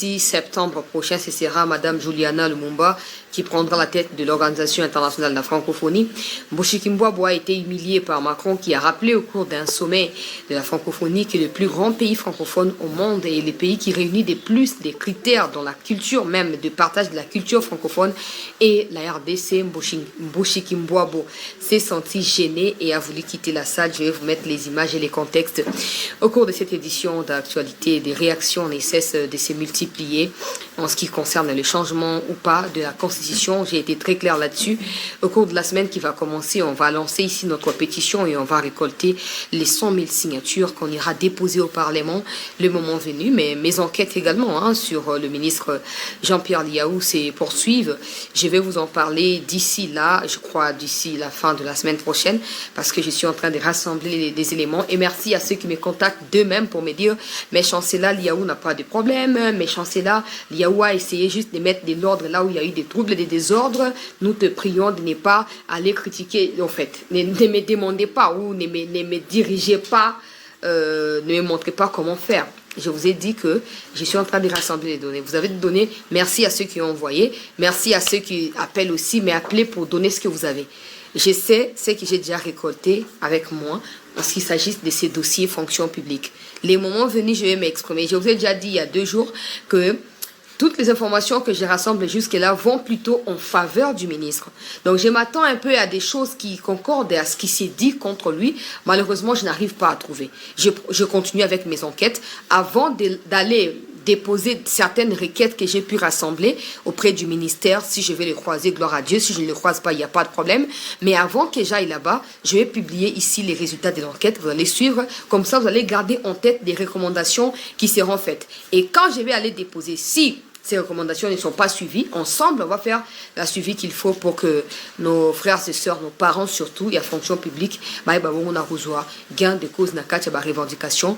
6 septembre prochain, ce sera Madame Juliana Lumumba qui prendra la tête de l'Organisation internationale de la francophonie. Mboshiki Mbouabou a été humilié par Macron qui a rappelé au cours d'un sommet de la francophonie que le plus grand pays francophone au monde et le pays qui réunit des critères dans la culture même de partage de la culture francophone et la RDC. Mboshiki Mbouabou s'est senti gêné et a voulu quitter la salle. Je vais vous mettre les images et les contextes. Au cours de cette édition d'actualité, des réactions ne cessent de se multiplier en ce qui concerne le changement ou pas de la Constitution. J'ai été très clair là-dessus. Au cours de la semaine qui va commencer, on va lancer ici notre pétition et on va récolter les 100 000 signatures qu'on ira déposer au Parlement le moment venu. Mais mes enquêtes également sur le ministre Jean-Pierre Liaou se poursuivent. Je vais vous en parler d'ici là, je crois d'ici la fin de la semaine prochaine, parce que je suis en train de rassembler des éléments. Et merci à ceux qui me contactent d'eux-mêmes pour me dire « Mais chancelier Liaou n'a pas de problème, mais chancelier Liaou a essayé juste de mettre de l'ordre là où il y a eu des troubles et des désordres. Nous te prions de ne pas aller critiquer, en fait, ne me demandez pas ou ne me dirigez pas, ne me montrez pas comment faire. » Je vous ai dit que je suis en train de rassembler les données. Vous avez des données. Merci à ceux qui ont envoyé. Merci à ceux qui appellent aussi, mais appelez pour donner ce que vous avez. Je sais ce que j'ai déjà récolté avec moi parce qu'il s'agit de ces dossiers fonction publique. Les moments venus, je vais m'exprimer. Je vous ai déjà dit il y a 2 jours que toutes les informations que j'ai rassemblées jusque-là vont plutôt en faveur du ministre. Donc, je m'attends un peu à des choses qui concordent à ce qui s'est dit contre lui. Malheureusement, je n'arrive pas à trouver. Je continue avec mes enquêtes avant d'aller déposer certaines requêtes que j'ai pu rassembler auprès du ministère. Si je vais les croiser, gloire à Dieu. Si je ne les croise pas, il n'y a pas de problème. Mais avant que j'aille là-bas, je vais publier ici les résultats de l'enquête. Vous allez suivre. Comme ça, vous allez garder en tête des recommandations qui seront faites. Et quand je vais aller déposer, si ces recommandations ne sont pas suivies, ensemble, on va faire la suivi qu'il faut pour que nos frères et sœurs, nos parents surtout, il y a fonction publique, on a besoin gain de cause, na revendication.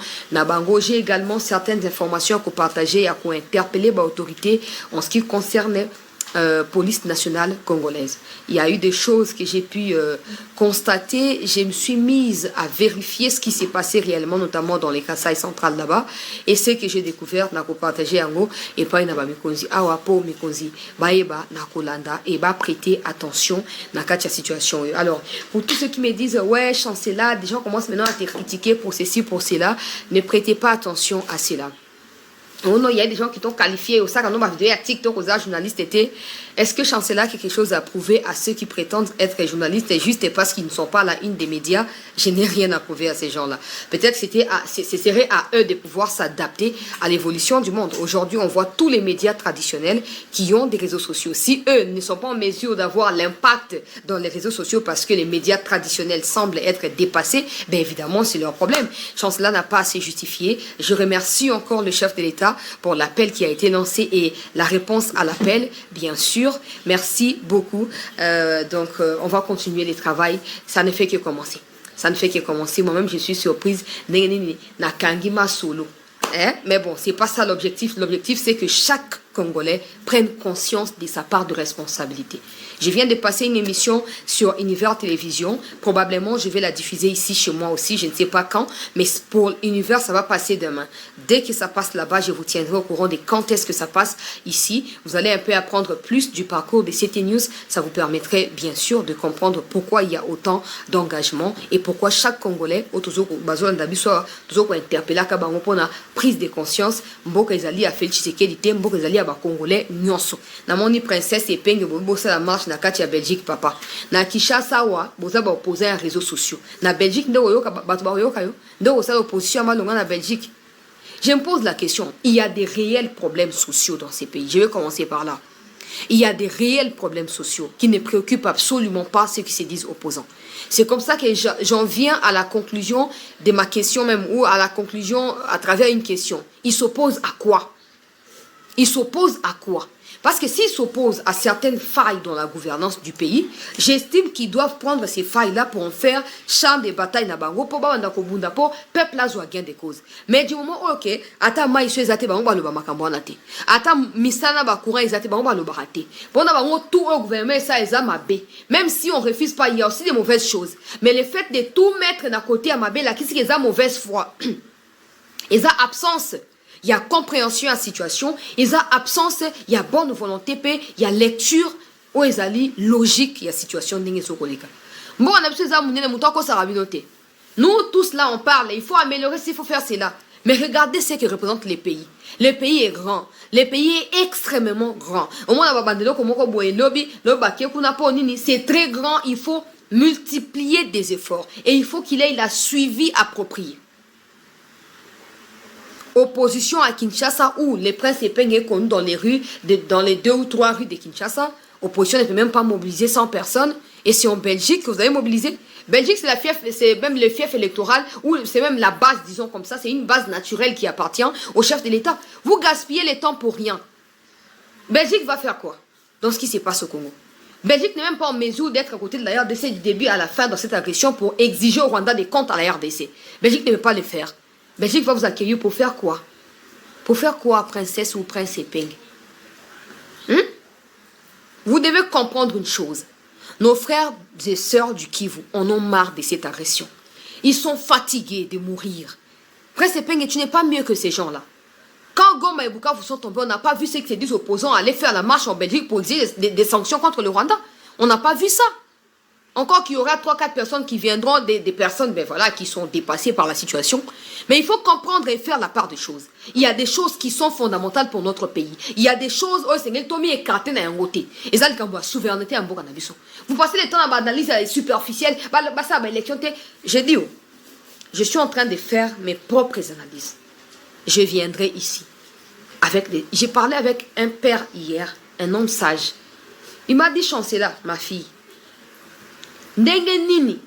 J'ai également certaines informations à partager et à interpeller l'autorité en ce qui concerne police nationale congolaise. Il y a eu des choses que j'ai pu constater. Je me suis mise à vérifier ce qui s'est passé réellement, notamment dans les Kasaï centrales là-bas. Et ce que j'ai découvert, n'a pas partagé en haut, et pas une mikonzi, awapo mikonzi, baeba, na kolanda, et ba prêter attention dans cette situation. Alors, pour tous ceux qui me disent, ouais, chancelier, des gens commencent maintenant à te critiquer pour ceci, pour cela, ne prêtez pas attention à cela. Oh non, il y a des gens qui t'ont qualifié au sac, vidéo à TikTok, aux journalistes étaient. Est-ce que chancelier a quelque chose à prouver à ceux qui prétendent être journalistes et juste parce qu'ils ne sont pas à la une des médias? Je n'ai rien à prouver à ces gens-là. Peut-être que ce serait à eux de pouvoir s'adapter à l'évolution du monde. Aujourd'hui, on voit tous les médias traditionnels qui ont des réseaux sociaux. Si eux ne sont pas en mesure d'avoir l'impact dans les réseaux sociaux parce que les médias traditionnels semblent être dépassés, bien évidemment, c'est leur problème. Chancelier n'a pas assez justifié. Je remercie encore le chef de l'État pour l'appel qui a été lancé et la réponse à l'appel, bien sûr. Merci beaucoup. On va continuer le travail. Ça ne fait que commencer. Ça ne fait que commencer. Moi-même, je suis surprise. Na kangima solo. Mais bon, c'est pas ça l'objectif. L'objectif, c'est que chaque Congolais prenne conscience de sa part de responsabilité. Je viens de passer une émission sur Univers Télévision. Probablement, je vais la diffuser ici chez moi aussi. Je ne sais pas quand, mais pour Univers, ça va passer demain. Dès que ça passe là-bas, je vous tiendrai au courant de quand est-ce que ça passe ici. Vous allez un peu apprendre plus du parcours de CT News. Ça vous permettrait bien sûr de comprendre pourquoi il y a autant d'engagement et pourquoi chaque Congolais, prise de conscience, Mboka Ezali a fait le Tshisekedi, Mboka Ezali a ba Congolais nyonso. Na moni princesse Epenge bosa la marche na kati ya Belgique papa. Na Kinshasa wa boza ba opposer en réseaux sociaux. Na Belgique ndo yoka bato ba yoka yo. Ndo sa opposition malonga na Belgique. Je me pose la question, il y a des réels problèmes sociaux dans ces pays. Je vais commencer par là. Il y a des réels problèmes sociaux qui ne préoccupent absolument pas ceux qui se disent opposants. C'est comme ça que j'en viens à la conclusion de ma question même, ou à la conclusion à travers une question. Ils s'opposent à quoi? Ils s'opposent à quoi? Parce que s'ils s'opposent à certaines failles dans la gouvernance du pays, j'estime qu'ils doivent prendre ces failles-là pour en faire champ de bataille na bango pour peuple là soit gain de cause. Mais du moment où ok, ata mai so ezate bango ba loba makambo na te. Ata misana ba courant ezate bango ba loba raté. Bon na bango tout au gouvernement ça eza mabe. Même si on refuse pas, il y a aussi des mauvaises choses. Mais le fait de tout mettre d'un côté à mabe là qui c'est eza mauvaise foi. Eza absence il y a compréhension à la situation, il y a absence, il y a bonne volonté, il y a lecture, ou il y a logique, il y a situation. Bon, on a besoin de nous tous là, on parle, il faut améliorer, il faut faire cela. Mais regardez ce que représente les pays. Le pays est grand. Le pays est extrêmement grand. Au moins, c'est très grand. Il faut multiplier des efforts. Et il faut qu'il ait la suivi approprié. Opposition à Kinshasa, où les princes épingles sont dans les rues, dans les 2 ou 3 rues de Kinshasa. Opposition ne peut même pas mobiliser 100 personnes. Et c'est en Belgique que vous avez mobilisé. Belgique, c'est même le fief électoral, ou c'est même la base, disons comme ça, c'est une base naturelle qui appartient au chef de l'État. Vous gaspillez le temps pour rien. Belgique va faire quoi dans ce qui se passe au Congo? Belgique n'est même pas en mesure d'être à côté de la RDC du début à la fin dans cette agression pour exiger au Rwanda des comptes à la RDC. Belgique ne peut pas le faire. Belgique va vous accueillir pour faire quoi? Pour faire quoi, princesse ou prince Epeng? Vous devez comprendre une chose. Nos frères et sœurs du Kivu en ont marre de cette agression. Ils sont fatigués de mourir. Prince Epeng, tu n'es pas mieux que ces gens-là. Quand Goma et Bukavu sont tombés, on n'a pas vu ce que ces 10 opposants allaient faire la marche en Belgique pour exiger des sanctions contre le Rwanda. On n'a pas vu ça. Encore qu'il y aura 3-4 personnes qui viendront, des personnes qui sont dépassées par la situation. Mais il faut comprendre et faire la part des choses. Il y a des choses qui sont fondamentales pour notre pays. Il y a des choses, et ça, la souveraineté en Boganabiso. Vous passez le temps à l'analyse superficielle. J'ai dit, je suis en train de faire mes propres analyses. Je viendrai ici. J'ai parlé avec un père hier, un homme sage. Il m'a dit, chancela, ma fille. Ndenge nini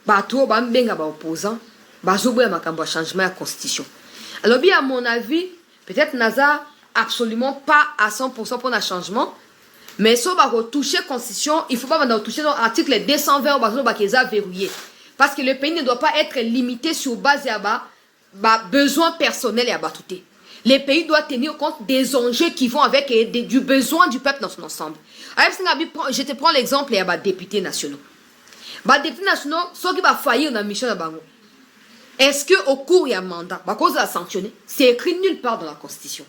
bato bambenga ba opposant bazoboya makambo ya changement à constitution. Alors bien à mon avis, peut-être naza absolument pas à 100% pour un changement, mais si on va retoucher constitution, il faut pas retoucher dans l'article 220 bazo bakeza verrouillé parce que le pays ne doit pas être limité sur base à besoin personnel et à batouté. Le pays doit tenir compte des enjeux qui vont avec du besoin du peuple dans son ensemble. Je te prends l'exemple des députés nationaux. Les députés nationaux, ceux qui vont faillir dans la mission de Bango, est-ce qu'au cours du mandat, à cause de la sanctionner, c'est écrit nulle part dans la Constitution?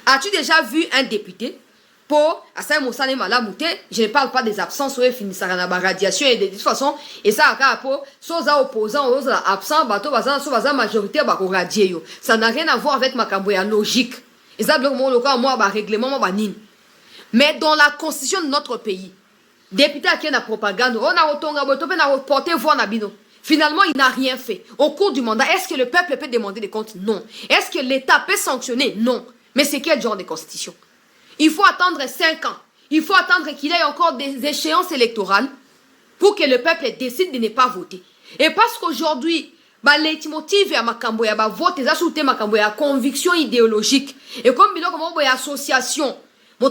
As-tu déjà vu un député pour, je ne parle pas des absences, la radiation et de toute façon, et ça, pour, si les opposants, les absents, la majorité, ça n'a rien à voir avec ma logique. Et ça, moi, règlement, mais dans la Constitution de notre pays, député qui a la propagande, on a porté voix Nabino. Finalement, il n'a rien fait. Au cours du mandat, est-ce que le peuple peut demander des comptes? Non. Est-ce que l'État peut sanctionner? Non. Mais c'est quel genre de constitution? Il faut attendre 5 ans. Il faut attendre qu'il y ait encore des échéances électorales pour que le peuple décide de ne pas voter. Et parce qu'aujourd'hui, les motifs à Makambo, ya vote, ils ont Makambo, ya conviction idéologique. Et comme il y a une association, il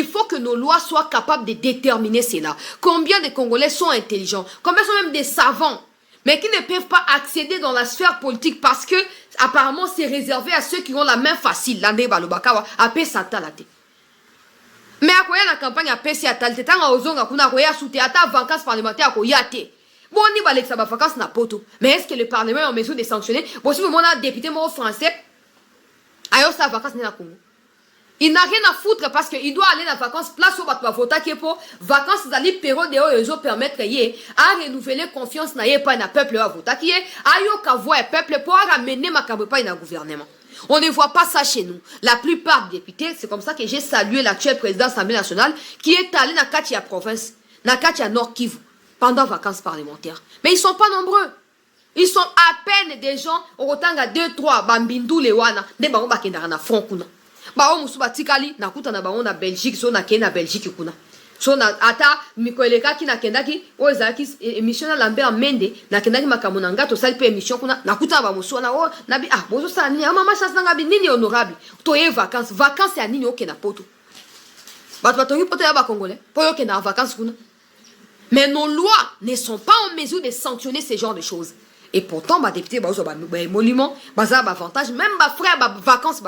faut que nos lois soient capables de déterminer cela. Combien de Congolais sont intelligents? Combien sont même des savants? Mais qui ne peuvent pas accéder dans la sphère politique parce que apparemment c'est réservé à ceux qui ont la main facile. Mais à la campagne à PC à tal temps ozonga kuna koya soutien à vacances parlementaires ko yate. Bon ni balek sa vacances na poto. Mais est-ce que le parlement est en mesure de sanctionner? Bon si mon député français ayo sa vacances na Congo. Il n'a rien à foutre parce qu'il doit aller dans vacances place où va voter qui pour vacances d'aller période de permettre à renouveler confiance na pas na peuple à voter qui ayo ka voix peuple pour ramener ma pas na gouvernement. On ne voit pas ça chez nous. La plupart des députés, c'est comme ça que j'ai salué l'actuel président de l'Assemblée nationale qui est allé dans Katia province, dans Katia Nord Kivu pendant vacances parlementaires. Mais ils sont pas nombreux. Ils sont à peine des gens au tanga 2-3 bambindu lewana de bango bakendara na front kuna. Ba o musu batikali na kuta na bango na Belgique so na kena Belgique kuna. So na ata mikoleka ki na kendaki o ezaki émission na Lambert Mende na kendaki makamona ngato sali pe émission kuna na kuta ba musu na o na bi bozo sa ni mama chance na bi nini honorable. To ye vacances ya nini oke na poto. Ba to tongi poto ya ba congolais. Po yo ke na vacances kuna. Mais nos lois ne sont pas en mesure de sanctionner ces genres de choses. Et pourtant, les députés, les monuments, les avantages, même les frères, les vacances,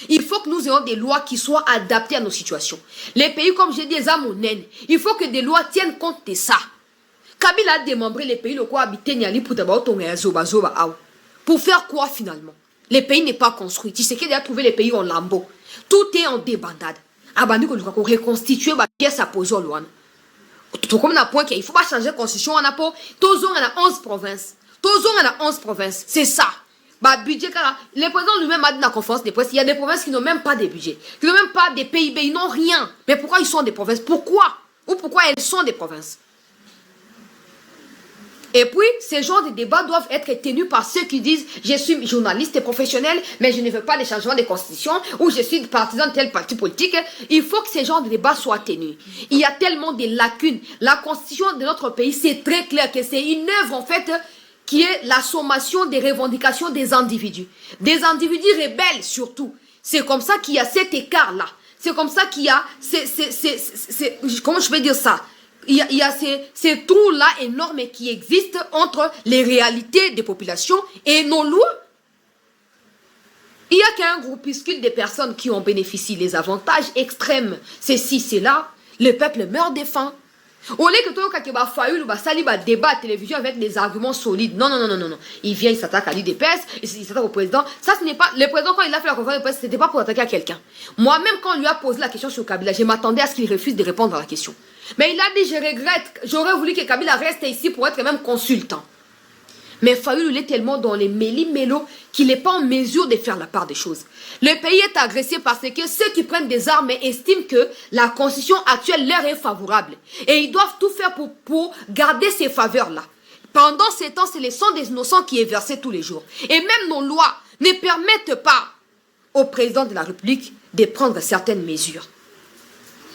il faut que nous ayons des lois qui soient adaptées à nos situations. Les pays, comme j'ai dit, les amounènes, il faut que des lois tiennent compte de ça. Kabila a démembré les pays locaux habités Niali pour d'abord tomber Zoba Zoba. Pour faire quoi finalement? Le pays n'est pas construit. Tu sais qu'il a trouvé les pays en lambeaux. Tout est en débandade. Abandi ko luka ko reconstituer ba pièce à poser loin. Tout comme na point qu'il faut pas changer la constitution en apo. Tozo on a 11 provinces. Tozo on a 11 provinces. C'est ça. Bah budget car le président lui-même a dit dans la conférence de presse, il y a des provinces qui n'ont même pas de budget, qui n'ont même pas de PIB, ils n'ont rien. Mais pourquoi ils sont des provinces? Pourquoi? Ou pourquoi elles sont des provinces? Et puis, ces genres de débats doivent être tenus par ceux qui disent « Je suis journaliste et professionnel, mais je ne veux pas les changements de constitution » ou « Je suis partisan de tel parti politique ». Il faut que ces genres de débats soient tenus. Il y a tellement de lacunes. La constitution de notre pays, c'est très clair que c'est une œuvre, en fait, qui est la sommation des revendications des individus. Des individus rebelles, surtout. C'est comme ça qu'il y a cet écart-là. C'est comme ça qu'il y a... comment je peux dire ça? Il y a ces trous-là énormes qui existent entre les réalités des populations et nos lois. Il n'y a qu'un groupuscule de personnes qui en bénéficient les avantages extrêmes. C'est ci, c'est là. Le peuple meurt de faim. Au lieu que tout le monde failli débat à la télévision avec des arguments solides. Non, non, non, non, non, non. Il vient, il s'attaque à l'IDPS, il s'attaque au président. Ça, ce n'est pas... Le président, quand il a fait la conférence de presse, ce n'était pas pour attaquer à quelqu'un. Moi-même, quand on lui a posé la question sur Kabila, je m'attendais à ce qu'il refuse de répondre à la question. Mais il a dit, je regrette, j'aurais voulu que Kabila reste ici pour être même consultant. Mais Fayoulou, il est tellement dans les méli-mélos qu'il n'est pas en mesure de faire la part des choses. Le pays est agressé parce que ceux qui prennent des armes estiment que la constitution actuelle leur est favorable. Et ils doivent tout faire pour garder ces faveurs-là. Pendant ces temps, c'est le sang des innocents qui est versé tous les jours. Et même nos lois ne permettent pas au président de la République de prendre certaines mesures.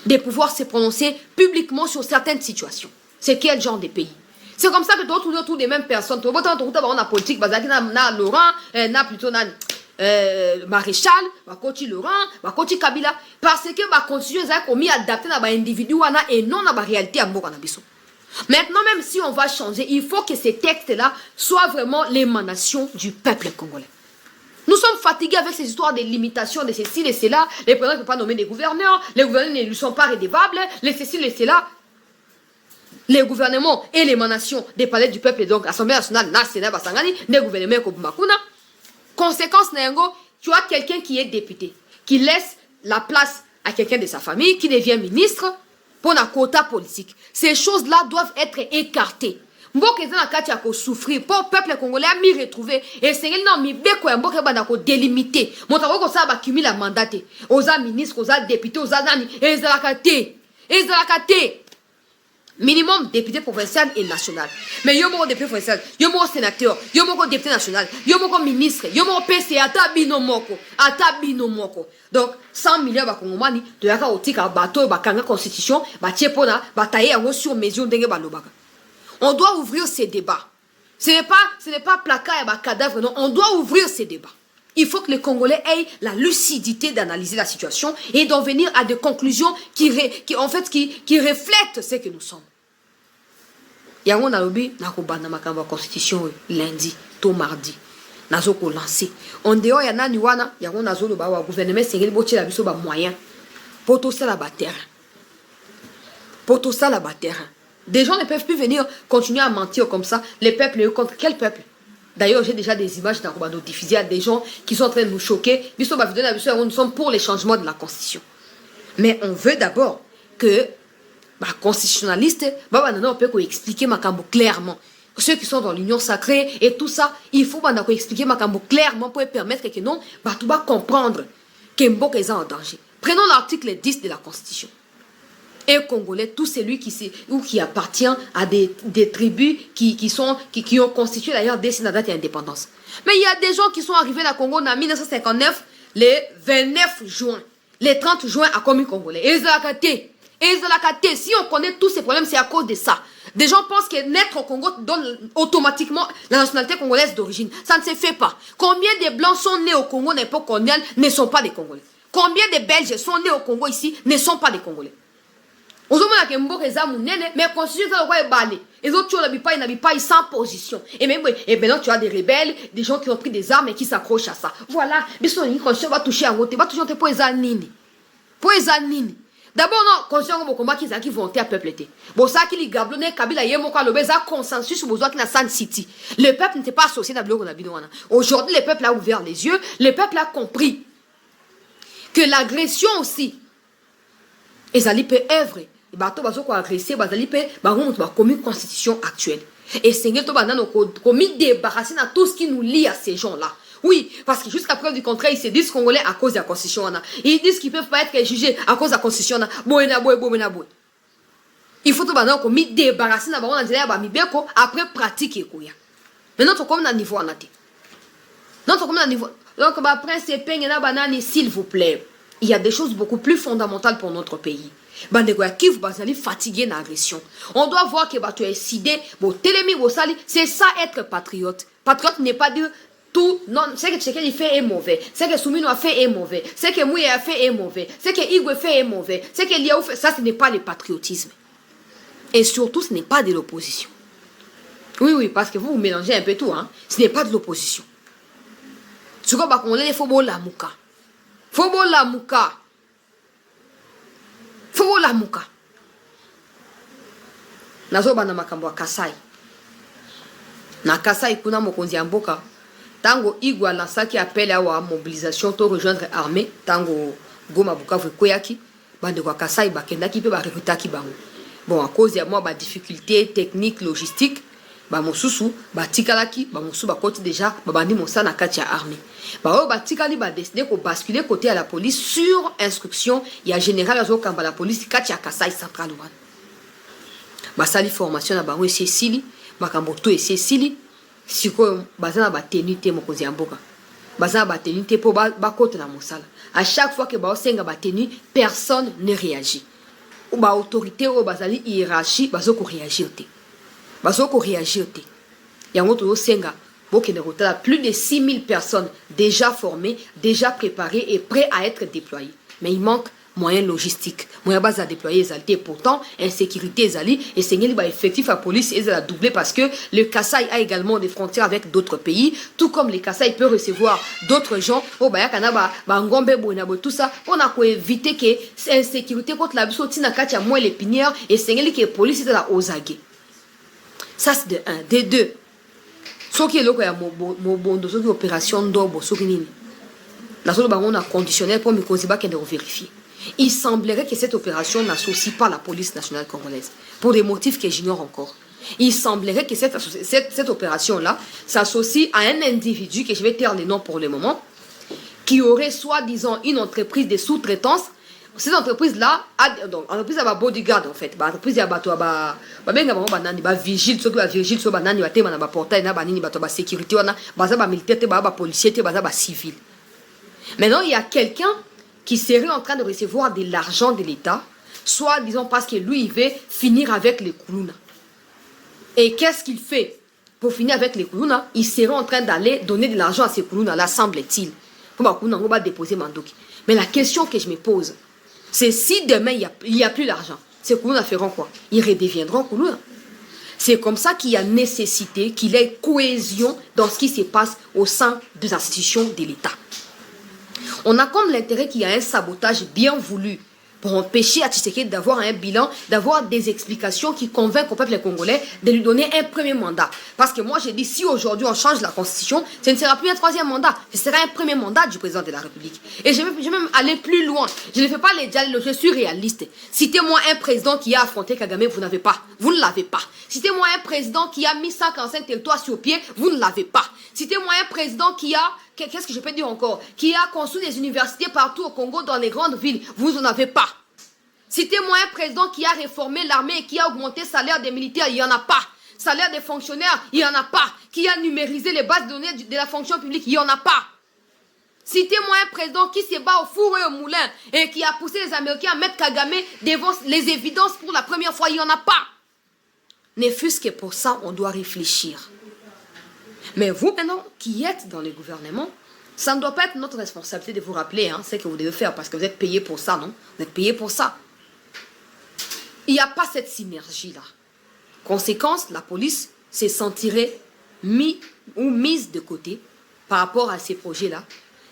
De pouvoir se prononcer publiquement sur certaines situations. C'est quel genre de pays? C'est comme ça que tu vas trouver autour des mêmes personnes. Tu vas trouver la politique, Laurent, plutôt Maréchal, Laurent, Kabila. Parce que la constitution est commis adaptée à l'individu et non à la réalité. Maintenant, même si on va changer, il faut que ces textes-là soient vraiment l'émanation du peuple congolais. Nous sommes fatigués avec ces histoires de limitation de ceci et cela. Les présidents ne peuvent pas nommer des gouverneurs. Les gouverneurs ne lui sont pas rédevables. Les ceci et cela. Les gouvernements et l'émanation des palais du peuple, donc l'Assemblée nationale, Sénat, Basangani, des gouvernements comme Makuna. Conséquence, tu as quelqu'un qui est député, qui laisse la place à quelqu'un de sa famille, qui devient ministre pour un quota politique. Ces choses-là doivent être écartées. Mboka eza na kati ya ko souffrir pour le peuple congolais a mi retrouver et c'est non mi beko ya mboka bana ko délimiter motako ko sa ba kimila mandaté aux ministres aux députés aux nani ezalakate minimum député provincial et national mais yo moko député provincial yo moko sénateur yo moko député national yo moko ministre yo moko PC ata bino moko donc 100 millions ba kongomani to yaka otika bato ba kanga constitution ba tie pona ba tailler yango sur mesure ndenge ba lobaka. On doit ouvrir ces débats. Ce n'est pas placard et cadavre, non. On doit ouvrir ces débats. Il faut que les Congolais aient la lucidité d'analyser la situation et d'en venir à des conclusions qui reflètent ce que nous sommes. Yango nalobi nakobanda makambo constitution lundi to mardi. Nazo ko lancer. En dehors ya nani wana yango nazo loba wa gouvernement sengeli botiela biso ba moyen pour tout ça la terre. Des gens ne peuvent plus venir continuer à mentir comme ça. Les peuples, contre quel peuple? D'ailleurs, j'ai déjà des images dans Robano diffusées à des gens qui sont en train de nous choquer. Nous sommes pour les changements de la Constitution. Mais on veut d'abord que les constitutionnalistes, on peut expliquer Makambo clairement. Ceux qui sont dans l'union sacrée et tout ça, il faut expliquer Makambo clairement pour permettre que non, tout va comprendre que Mboka est en danger. Prenons l'article 10 de la Constitution. Et Congolais, tout celui qui appartient à des tribus qui ont constitué d'ailleurs dès la date d'indépendance. Mais il y a des gens qui sont arrivés à Congo en 1959, le 29 juin, le 30 juin à commis congolais. Et si on connaît tous ces problèmes, c'est à cause de ça. Des gens pensent que naître au Congo donne automatiquement la nationalité congolaise d'origine. Ça ne se fait pas. Combien de Blancs sont nés au Congo à l'époque coloniale ne sont pas des Congolais? Combien de Belges sont nés au Congo ici ne sont pas des Congolais? Mais constitution les autres n'habitent sans position. Et maintenant tu as des rebelles, des gens qui ont pris des armes et qui s'accrochent à ça. Voilà, mais son constitution va toucher à côté, va toucher pour les anini. D'abord, non, conscient comme combat qui vont à peuple. Bon, ça qui les gablonné, Kabila, Yemoka, le Béza, consensus sur besoin qui n'a San City. Le peuple n'était pas associé à la aujourd'hui, le peuple a ouvert les yeux, le peuple a compris que l'agression aussi, et ça peut œuvre. Et bateau bazo ko agresser, bazali peut comme une constitution actuelle. Et Seigneur, tu vas commis débarrasser dans tout ce qui nous lie à ces gens-là. Oui, parce que jusqu'à preuve du contraire, ils se disent Congolais à cause de la Constitution. Ils disent qu'ils ne peuvent pas être jugés à cause de la Constitution. Il faut que nous débarrasser après pratiquer. Maintenant, nous sommes à niveau. Donc, après, c'est peine s'il vous plaît. Il y a des choses beaucoup plus fondamentales pour notre pays. Fatigué d'agression. On doit voir que tu es décidé, c'est ça être patriote. Patriote n'est pas dire tout, non, c'est que ce qu'il fait est mauvais, c'est que Soumino a fait est mauvais, c'est que Mouya a fait est mauvais, c'est que Igwe fait est mauvais, c'est que Liaou fait, ça ce n'est pas le patriotisme. Et surtout, ce n'est pas de l'opposition. Oui, parce que vous mélangez un peu tout, hein. Ce n'est pas de l'opposition. Ce qu'on va connaître, il faut bon la mouka. Faut bon la mouka. Faut bon la mouka. Nazo bana makambo Kasai. Na Kasai kuna mokonzi ya mboka. Tango Igwe lansaki appel à la mobilisation pour rejoindre l'armée, tango Goma Bukavu Koyaki, bande kwa Kasai bakendaki pe ba recrutaki bango. Bon, à cause de moi ba difficulté technique logistique, ba mosusu ba tikalaki, ba mosusu ba koti déjà ba bandi monsa na kati ya armée. Ba o ba tikali ba décider ko basculer côté à la police sur instruction, il y a général azo kamba la police kati ya Kasai central wan. Ba sali formation na bango Cécile, makambo to et Cécile. Si quoi bazana ba tenue te mokonzi ya mboka bazana ba tenue te po ba kote na mosala à chaque fois que ba senga ba tenue personne ne réagit ou ba autorité ou bazali hiérarchie bazoko réagir te yango to senga bokende kotala plus de 6000 personnes déjà formées déjà préparées et prêtes à être déployées mais il manque moyens logistiques, moyens base à déployer exalté. Pourtant, insécurité exalée et c'est liba effectif à police et à doubler parce que le Kasaï a également des frontières avec d'autres pays, tout comme le Kasaï peut recevoir d'autres gens. Oh bah kanaba, ngombe bonabo tout ça, on a quoi éviter que insécurité contre la biso na katia moins l'épinière et c'est que police est la ozage. Ça c'est de un, de deux. Ce qui est là quoi mo bondo ce qui opération d'obo ce qui nini. La seule on a conditionnel pour me causer ba qu'elle vérifier. Il semblerait que cette opération n'associe pas la police nationale congolaise, pour des motifs que j'ignore encore. Il semblerait que cette opération-là s'associe à un individu, que je vais taire les noms pour le moment, qui aurait soi-disant une entreprise de sous-traitance. Cette entreprise-là, donc, entreprise à bodyguard en fait, entreprise à vigile, ceux qui vigile, ceux qui ont portail, sécurité, militaire, policier, civil. Maintenant, il y a quelqu'un qui serait en train de recevoir de l'argent de l'État, soit disons parce que lui, il veut finir avec les Koulouna. Et qu'est-ce qu'il fait pour finir avec les Koulouna? Il serait en train d'aller donner de l'argent à ces Koulouna-là, semble-t-il. Pour Koulouna, on va déposer Mandoki. Mais la question que je me pose, c'est si demain, il n'y a plus d'argent, ces Koulouna feront quoi? Ils redeviendront Koulouna. C'est comme ça qu'il y a nécessité, qu'il y ait cohésion dans ce qui se passe au sein des institutions de l'État. On a comme l'intérêt qu'il y a un sabotage bien voulu pour empêcher à Tshisekedi d'avoir un bilan, d'avoir des explications qui convainquent au peuple congolais de lui donner un premier mandat. Parce que moi, j'ai dit, si aujourd'hui on change la constitution, ce ne sera plus un troisième mandat, ce sera un premier mandat du président de la République. Et je vais même aller plus loin. Je ne fais pas les dialogues, je suis réaliste. Citez-moi un président qui a affronté Kagame, vous n'avez pas. Vous ne l'avez pas. Citez-moi un président qui a mis 145 territoires sur pied, vous ne l'avez pas. Citez-moi un président qui a... Qu'est-ce que je peux dire encore? Qui a construit des universités partout au Congo, dans les grandes villes. Vous n'en avez pas. Citez-moi un président qui a réformé l'armée et qui a augmenté le salaire des militaires. Il n'y en a pas. Salaire des fonctionnaires, il n'y en a pas. Qui a numérisé les bases de données de la fonction publique, il n'y en a pas. Citez-moi un président qui se bat au four et au moulin et qui a poussé les Américains à mettre Kagame devant les évidences pour la première fois. Il n'y en a pas. Ne fût-ce que pour ça, on doit réfléchir. Mais vous, maintenant, qui êtes dans le gouvernement, ça ne doit pas être notre responsabilité de vous rappeler ce que vous devez faire parce que vous êtes payé pour ça, non? Vous êtes payé pour ça. Il n'y a pas cette synergie-là. Conséquence, la police se sentirait mise de côté par rapport à ces projets-là.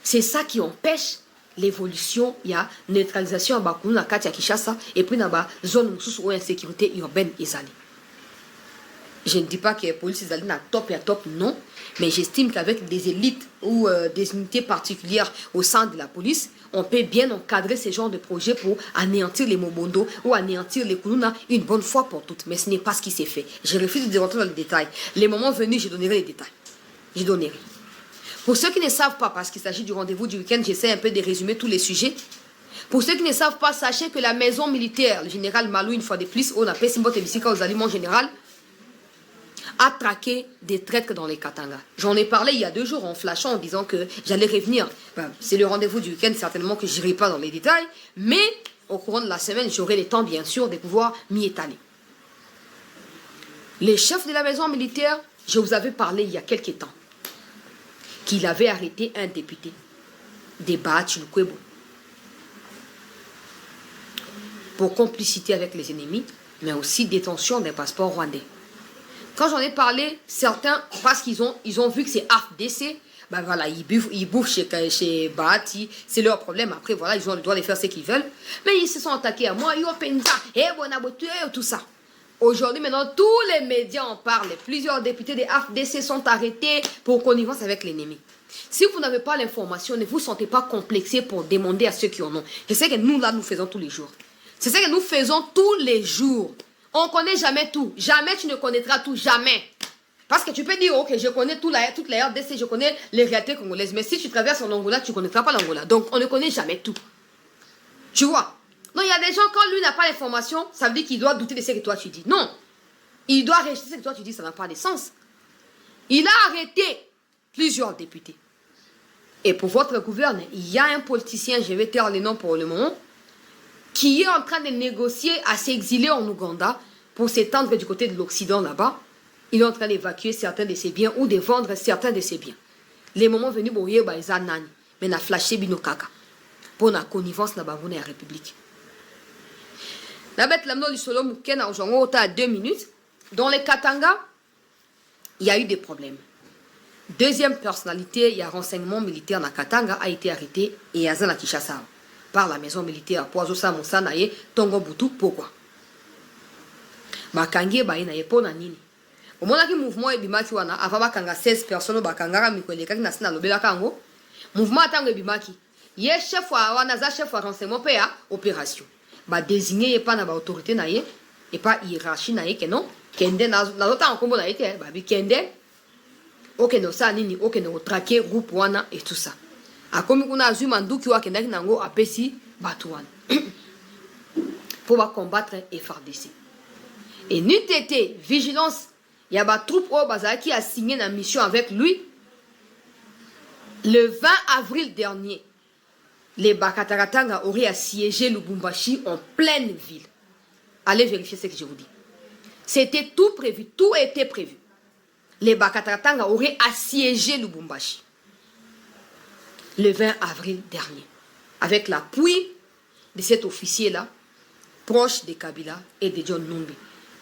C'est ça qui empêche l'évolution, il y a neutralisation à la Katia Kishasa et puis dans la zone où insécurité urbaine est allée. Je ne dis pas que la police est allée à top, non, mais j'estime qu'avec des élites ou des unités particulières au sein de la police, on peut bien encadrer ce genre de projet pour anéantir les Mobondo ou anéantir les Koulouna une bonne fois pour toutes. Mais ce n'est pas ce qui s'est fait. Je refuse de rentrer dans les détails. Les moments venus, je donnerai les détails. Je donnerai. Pour ceux qui ne savent pas, parce qu'il s'agit du rendez-vous du week-end, j'essaie un peu de résumer tous les sujets. Pour ceux qui ne savent pas, sachez que la maison militaire, le général Malou, une fois de plus, on appelle Simbot et Bissika aux aliments général, a traqué des traîtres dans les Katanga. J'en ai parlé il y a 2 jours en flashant en disant que j'allais revenir. C'est le rendez-vous du week-end, certainement que je n'irai pas dans les détails, mais au courant de la semaine, j'aurai le temps, bien sûr, de pouvoir m'y étaler. Le chef de la maison militaire, je vous avais parlé il y a quelques temps, qu'il avait arrêté un député de Bahati-Lukwebo pour complicité avec les ennemis, mais aussi détention d'un passeport rwandais. Quand j'en ai parlé, certains, parce qu'ils ont vu que c'est AFDC, ben voilà, ils bouffent chez Bahati, c'est leur problème. Après, voilà, ils ont le droit de faire ce qu'ils veulent. Mais ils se sont attaqués à moi, tout ça. Aujourd'hui, maintenant, tous les médias en parlent. Plusieurs députés des AFDC sont arrêtés pour connivence avec l'ennemi. Si vous n'avez pas l'information, ne vous sentez pas complexé pour demander à ceux qui en ont. Je sais que nous, là, nous faisons tous les jours. C'est ça que nous faisons tous les jours. On ne connaît jamais tout. Jamais tu ne connaîtras tout. Jamais. Parce que tu peux dire, ok, je connais toute la RDC, je connais les réalités congolaises. Mais si tu traverses en Angola, tu ne connaîtras pas l'Angola. Donc, on ne connaît jamais tout. Tu vois? Non, il y a des gens, quand lui n'a pas l'information, ça veut dire qu'il doit douter de ce que toi tu dis. Non. Il doit rejeter ce que toi tu dis, ça n'a pas de sens. Il a arrêté plusieurs députés. Et pour votre gouverneur, il y a un politicien, je vais taire les noms pour le moment, qui est en train de négocier à s'exiler en Ouganda pour s'étendre du côté de l'Occident là-bas. Il est en train d'évacuer certains de ses biens ou de vendre certains de ses biens. Les moments venus, bon, il y a nani, mais na flashé bino kaka. Pour la connivence na bangoune la République. La bête l'amno du solo mouken a aujourd'hui à 2 minutes. Dans les Katanga, il y a eu des problèmes. Deuxième personnalité, il y a renseignement militaire na Katanga a été arrêté et Azana Kishasa par la maison militaire. Poazo sa monsa na ye Tongo Butu, pourquoi? Bakangie ba na ye pona nini? Au moment où mouvement est bimaki wana, avant bakanga 16 personnes bakangara mikweleka ki nasina lobela kango. Mouvement atango bimaki. Ye chef wa wana za chef wa renseignement pa ya opération. Ba désigner ye pa na ba autorité na ye et pas hiérarchie na ye que non. Kende na lota nkombo na ye te ba bi kende. Ok no sa nini, ok no traquer groupe wana et tout ça. Akomi kuna azu manduki wa kenda nango apesi batu wana. Pour ba combattre FARDC. Et n'eût été vigilance. Il y a une troupe au Bazar qui a signé une mission avec lui. Le 20 avril dernier, les Bakataratanga auraient assiégé Lubumbashi en pleine ville. Allez vérifier ce que je vous dis. C'était tout prévu, tout était prévu. Les Bakataratanga auraient assiégé Lubumbashi. Le 20 avril dernier. Avec l'appui de cet officier-là, proche de Kabila et de John Numbi.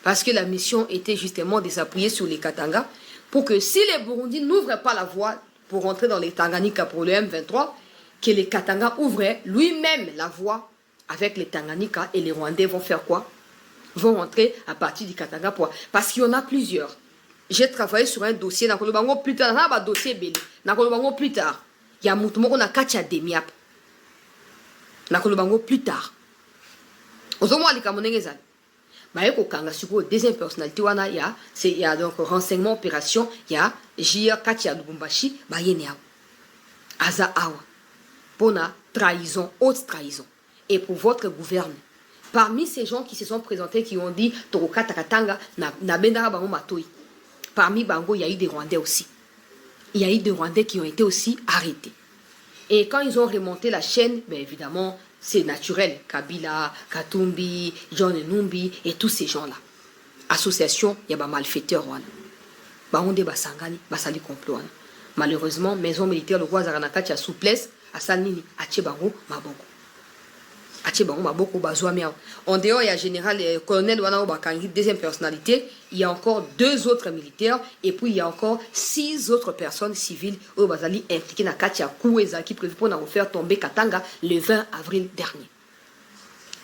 Parce que la mission était justement de s'appuyer sur les Katanga pour que si les Burundis n'ouvrent pas la voie pour rentrer dans les Tanganyika pour le M23, que les Katanga ouvraient lui-même la voie avec les Tanganyika et les Rwandais vont faire quoi? Vont rentrer à partir du Katanga. Parce qu'il y en a plusieurs. J'ai travaillé sur un dossier, plus tard, un dossier plus tard. Il y a Moutoumoko na Katia Demiap. Plus tard. Ozomo alikamonengezali. Deuxième personnalité, il y a donc renseignement opération, il y a J.R. Katia Lubumbashi, Aza Awa, pour la trahison, haute trahison. Et pour votre gouverneur, parmi ces gens qui se sont présentés, qui ont dit Toroka Takatanga, na Bendara Bango Matoi, parmi Bango, il y a eu des Rwandais aussi. Il y a eu des Rwandais qui ont été aussi arrêtés. Et quand ils ont remonté la chaîne, bien évidemment, c'est naturel. Kabila, Katumbi, John Numbi et tous ces gens-là. Association, il y a des malfaiteurs. On des basangani, basali complot. Malheureusement, maison militaire, le roi Zaranaka, a souplesse, à Sanini, à Tchebango, Mabongo. En dehors, il y a général, colonel Wana Bakangi, deuxième personnalité. Il y a encore 2 autres militaires. Et puis, il y a encore 6 autres personnes civiles au Bazali impliquées dans Katia Koueza qui prévu pour nous faire tomber Katanga le 20 avril dernier.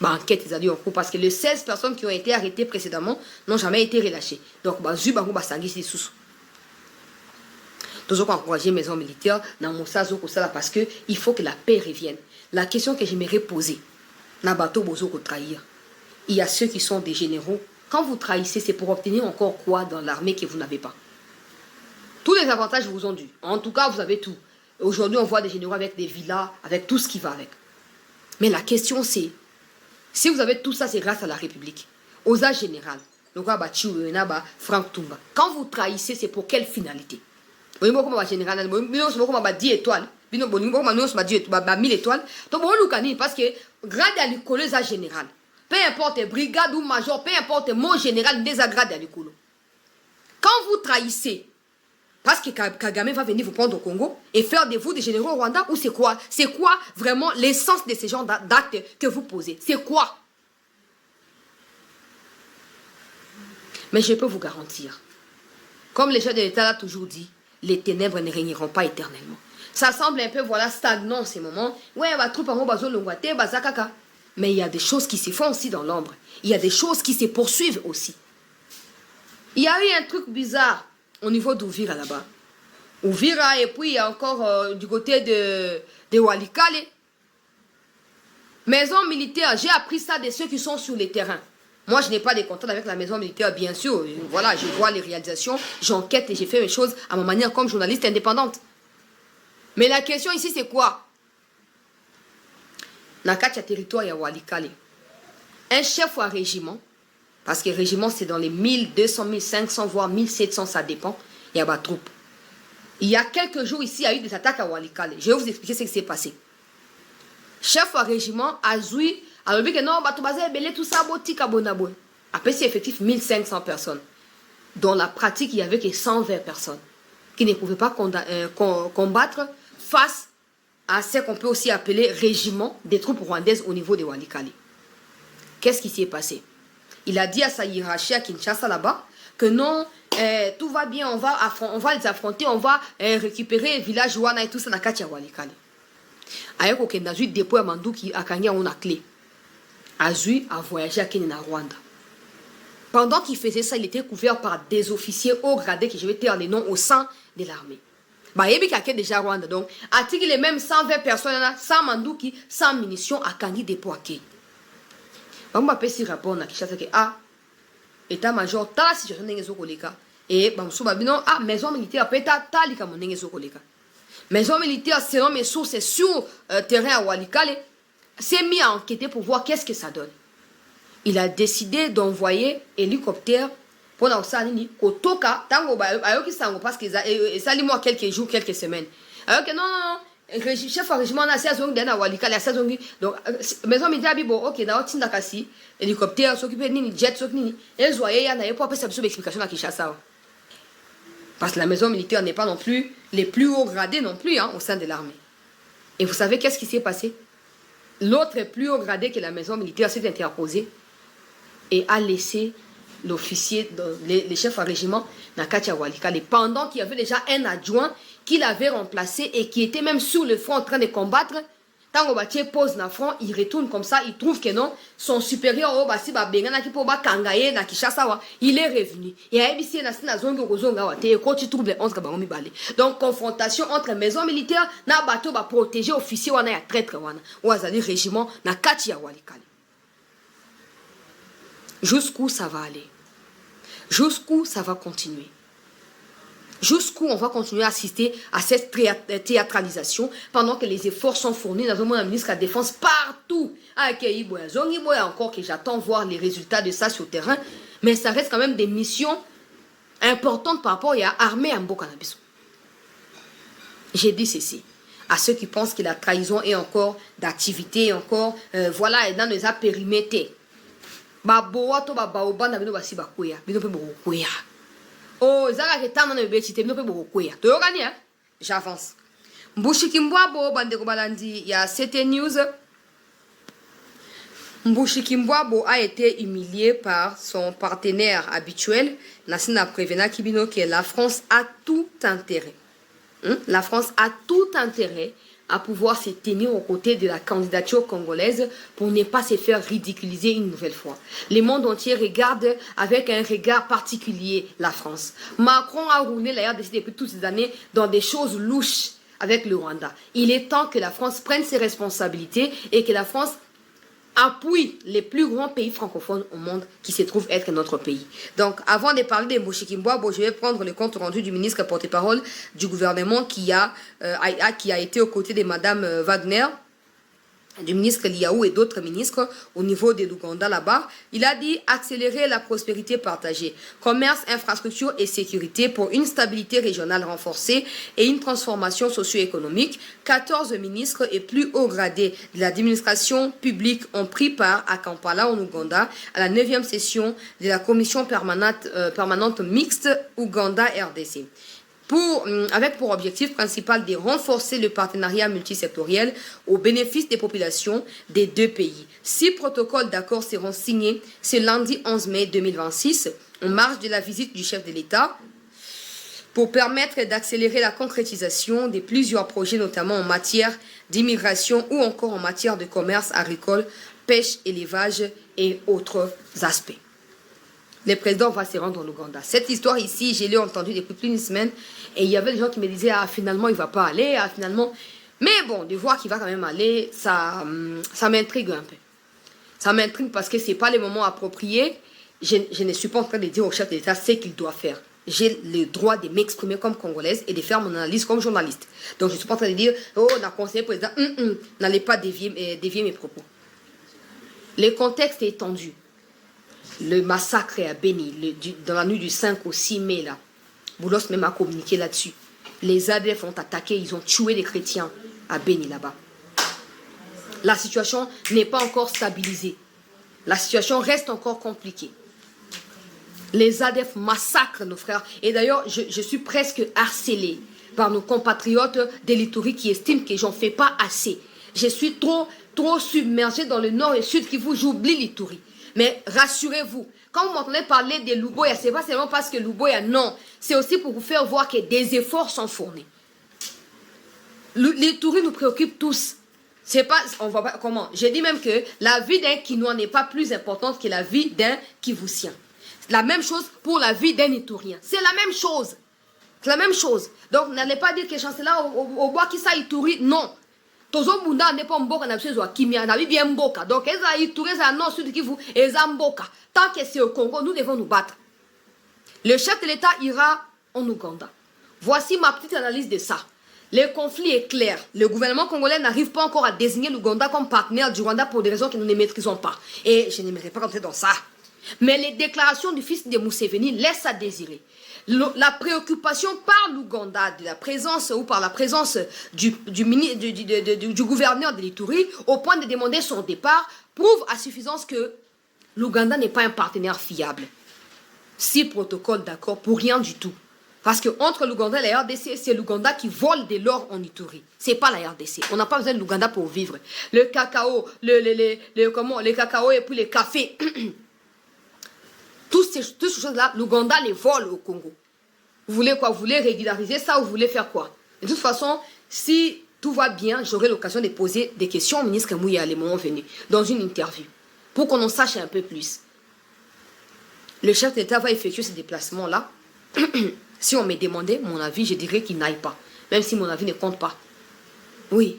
Enquête, ils ont dit en cours parce que les 16 personnes qui ont été arrêtées précédemment n'ont jamais été relâchées. Donc, Zubango Basangi, c'est sous. Toujours encourager mes hommes militaires dans mon sas parce que il faut que la paix revienne. La question que j'aimerais poser, Nabato Bozo trahir. Il y a ceux qui sont des généraux. Quand vous trahissez, c'est pour obtenir encore quoi dans l'armée que vous n'avez pas? Tous les avantages vous ont dû. En tout cas, vous avez tout. Aujourd'hui, on voit des généraux avec des villas, avec tout ce qui va avec. Mais la question c'est, si vous avez tout ça, c'est grâce à la République, aux âges généraux. Franck Toumba. Quand vous trahissez, c'est pour quelle finalité? Général, 10 étoiles. 1000 étoiles. Donc, parce que grade à l'école, c'est général. Peu importe brigade ou major, peu importe mot général, des grades à l'école. Quand vous trahissez, parce que Kagame va venir vous prendre au Congo et faire de vous des généraux au Rwanda, ou c'est quoi? C'est quoi vraiment l'essence de ces genres d'actes que vous posez? C'est quoi? Mais je peux vous garantir, comme les chefs de l'État l'ont toujours dit, les ténèbres ne régneront pas éternellement. Ça semble un peu, voilà, stagnant en ces moments. Ouais, va troupe en bazo longwate, bazakaka. Mais il y a des choses qui se font aussi dans l'ombre. Il y a des choses qui se poursuivent aussi. Il y a eu un truc bizarre au niveau d'Ouvira là-bas. Ouvira, et puis il y a encore du côté de Walikale. Maison militaire, j'ai appris ça de ceux qui sont sur les terrains. Moi, je n'ai pas de contact avec la maison militaire, bien sûr. Voilà, je vois les réalisations, j'enquête et j'ai fait mes choses à ma manière comme journaliste indépendante. Mais la question ici, c'est quoi? Nakacha territoire ya Walikale. Un chef ou un régiment, parce que régiment, c'est dans les 1200, 1500, voire 1700, ça dépend. Il y a des troupes. Il y a quelques jours ici, il y a eu des attaques à Walikale. Je vais vous expliquer ce qui s'est passé. Chef ou un régiment a joué. Alors, que non, tout ça, après, c'est effectif 1500 personnes. Dans la pratique, il n'y avait que 120 personnes qui ne pouvaient pas combattre face à ce qu'on peut aussi appeler régiment des troupes rwandaises au niveau de Walikale. Qu'est-ce qui s'est passé? Il a dit à sa hiérarchie à Kinshasa là-bas que non, tout va bien, on va les affronter, on va récupérer le village Wana et tout ça dans Katia Walikale. Ayoko Kendazu dépôt à Manduki à Kanya on a clé. Azui a voyagé à Kenya, Rwanda. Pendant qu'il faisait ça, il était couvert par des officiers haut gradés, que je vais taire les noms au sein de l'armée. Il y a déjà Rwanda. Donc, a-t-il les mêmes 120 personnes, sans mandouki, sans munitions, à Kangi dépôt à Kenya. On va faire ce rapport à Kishasa que, état-major, ta situation n'est pas et maison militaire, peut-être ta lika mon n'est pas maison militaire, selon mes sources, sur terrain à Walikale, s'est mis à enquêter pour voir qu'est-ce que ça donne. Il a décidé d'envoyer hélicoptère pour nous salini kotoka tango ayoki sango parce que ça lui moi quelques jours, quelques semaines. Alors que non, chef régiment na saison de Walikale la saison donc maison militaire bibo OK na otinda kasi hélicoptère s'occuper nini jet s'occuper nini et zoyer ya na yepo après ça besoin d'explication à Kinshasa. Parce que la maison militaire n'est pas non plus les plus hauts gradés non plus au sein de l'armée. Et vous savez qu'est-ce qui s'est passé? L'autre plus haut gradé que la maison militaire s'est interposé et a laissé l'officier, les chefs à régiment, Nakacha Walikale, pendant qu'il y avait déjà un adjoint qu'il avait remplacé et qui était même sur le front en train de combattre. Tant que pose na front, il retourne comme ça, il trouve que non, son supérieur au basi ba bengana ki po ba kangaye na Kinshasa wa, il est revenu. Et a ebisi na sina zongo kozonga wa te ko tu trouble 11 ka bango mibale. Donc confrontation entre maison militaire na bateau ba protéger officier wana ya traître wana. Wazali régiment na kati ya Walikale. Jusqu'où ça va aller? Jusqu'où ça va continuer? Jusqu'où on va continuer à assister à cette théâtralisation pendant que les efforts sont fournis dans un ministre de la Défense partout. Encore que j'attends voir les résultats de ça sur le terrain, mais ça reste quand même des missions importantes par rapport à l'armée en Bokanabiso. J'ai dit ceci à ceux qui pensent que la trahison est encore d'activité, encore, voilà, dans les périmètres. Oh, j'avance. Mbushiki Mbwabo, Bandeko Balandi, il y a CT News. Mbushi Kimbwabo a été humilié par son partenaire habituel, Nassina Prevena Kibino, que la France a tout intérêt. La France a tout intérêt à pouvoir se tenir aux côtés de la candidature congolaise pour ne pas se faire ridiculiser une nouvelle fois. Le monde entier regarde avec un regard particulier la France. Macron a roulé la RDC depuis toutes ces années dans des choses louches avec le Rwanda. Il est temps que la France prenne ses responsabilités et que la France appuie les plus grands pays francophones au monde qui se trouvent être notre pays. Donc, avant de parler de Mbushi Kimbwabo, je vais prendre le compte rendu du ministre porte-parole du gouvernement qui a été aux côtés de Madame Wagner, du ministre Liaou et d'autres ministres au niveau de l'Ouganda là-bas. Il a dit accélérer la prospérité partagée, commerce, infrastructure et sécurité pour une stabilité régionale renforcée et une transformation socio-économique. 14 ministres et plus hauts gradés de l'administration publique ont pris part à Kampala en Ouganda à la 9e session de la commission permanente mixte Ouganda-RDC. Avec pour objectif principal de renforcer le partenariat multisectoriel au bénéfice des populations des deux pays. 6 protocoles d'accord seront signés ce lundi 11 mai 2026, en marge de la visite du chef de l'État, pour permettre d'accélérer la concrétisation de plusieurs projets, notamment en matière d'immigration ou encore en matière de commerce agricole, pêche, élevage et autres aspects. Le président va se rendre en Ouganda. Cette histoire ici, je l'ai entendue depuis plus d'une semaine. Et il y avait des gens qui me disaient, ah finalement il ne va pas aller, ah finalement... Mais bon, de voir qu'il va quand même aller, ça m'intrigue un peu. Ça m'intrigue parce que ce n'est pas le moment approprié. Je ne suis pas en train de dire au chef de l'État ce qu'il doit faire. J'ai le droit de m'exprimer comme Congolaise et de faire mon analyse comme journaliste. Donc je ne suis pas en train de dire, oh, on a conseillé au président, n'allez pas dévier mes propos. Le contexte est tendu. Le massacre à Beni, dans la nuit du 5 au 6 mai, là, Boulos même a communiqué là-dessus. Les ADF ont attaqué, ils ont tué les chrétiens à Beni, là-bas. La situation n'est pas encore stabilisée. La situation reste encore compliquée. Les ADF massacrent nos frères. Et d'ailleurs, je suis presque harcelée par nos compatriotes de l'Ituri qui estiment que j'en fais pas assez. Je suis trop submergée dans le nord et sud qui vous j'oublie l'Ituri. Mais rassurez-vous, quand vous m'entendez parler de Luboya, ce n'est pas seulement parce que Luboya, non. C'est aussi pour vous faire voir que des efforts sont fournis. L'Ituri nous préoccupe tous. C'est pas, on va pas, comment? J'ai dit même que la vie d'un Kinois n'est pas plus importante que la vie d'un Kivussien. La même chose pour la vie d'un Iturien. C'est la même chose. C'est la même chose. Donc, n'allez pas dire que chancelier au bois qui ça Ituri, non. Tozo bunda n'est pas mboka na biso kimia na bien mboka. Donc eza Ituri za non sud Kivu eza mboka. Tant que c'est au Congo, nous devons nous battre. Le chef de l'État ira en Ouganda. Voici ma petite analyse de ça. Le conflit est clair. Le gouvernement congolais n'arrive pas encore à désigner l'Ouganda comme partenaire du Rwanda pour des raisons que nous ne maîtrisons pas. Et je n'aimerais pas rentrer dans ça. Mais les déclarations du fils de Museveni laissent à désirer. La préoccupation par l'Ouganda de la présence ou par la présence du gouverneur de l'Ituri au point de demander son départ prouve à suffisance que l'Ouganda n'est pas un partenaire fiable. 6 protocoles d'accord pour rien du tout. Parce que entre l'Ouganda et la RDC, c'est l'Ouganda qui vole de l'or en Ituri. C'est pas la RDC. On n'a pas besoin de l'Ouganda pour vivre. Le cacao, les cacao et puis les cafés. Toutes ces choses-là, l'Ouganda les vole au Congo. Vous voulez quoi? Vous voulez régulariser ça ou vous voulez faire quoi? De toute façon, si tout va bien, j'aurai l'occasion de poser des questions au ministre Mouya le moment venu, dans une interview, pour qu'on en sache un peu plus. Le chef d'État va effectuer ce déplacement-là. Si on me demandait mon avis, je dirais qu'il n'aille pas, même si mon avis ne compte pas. Oui.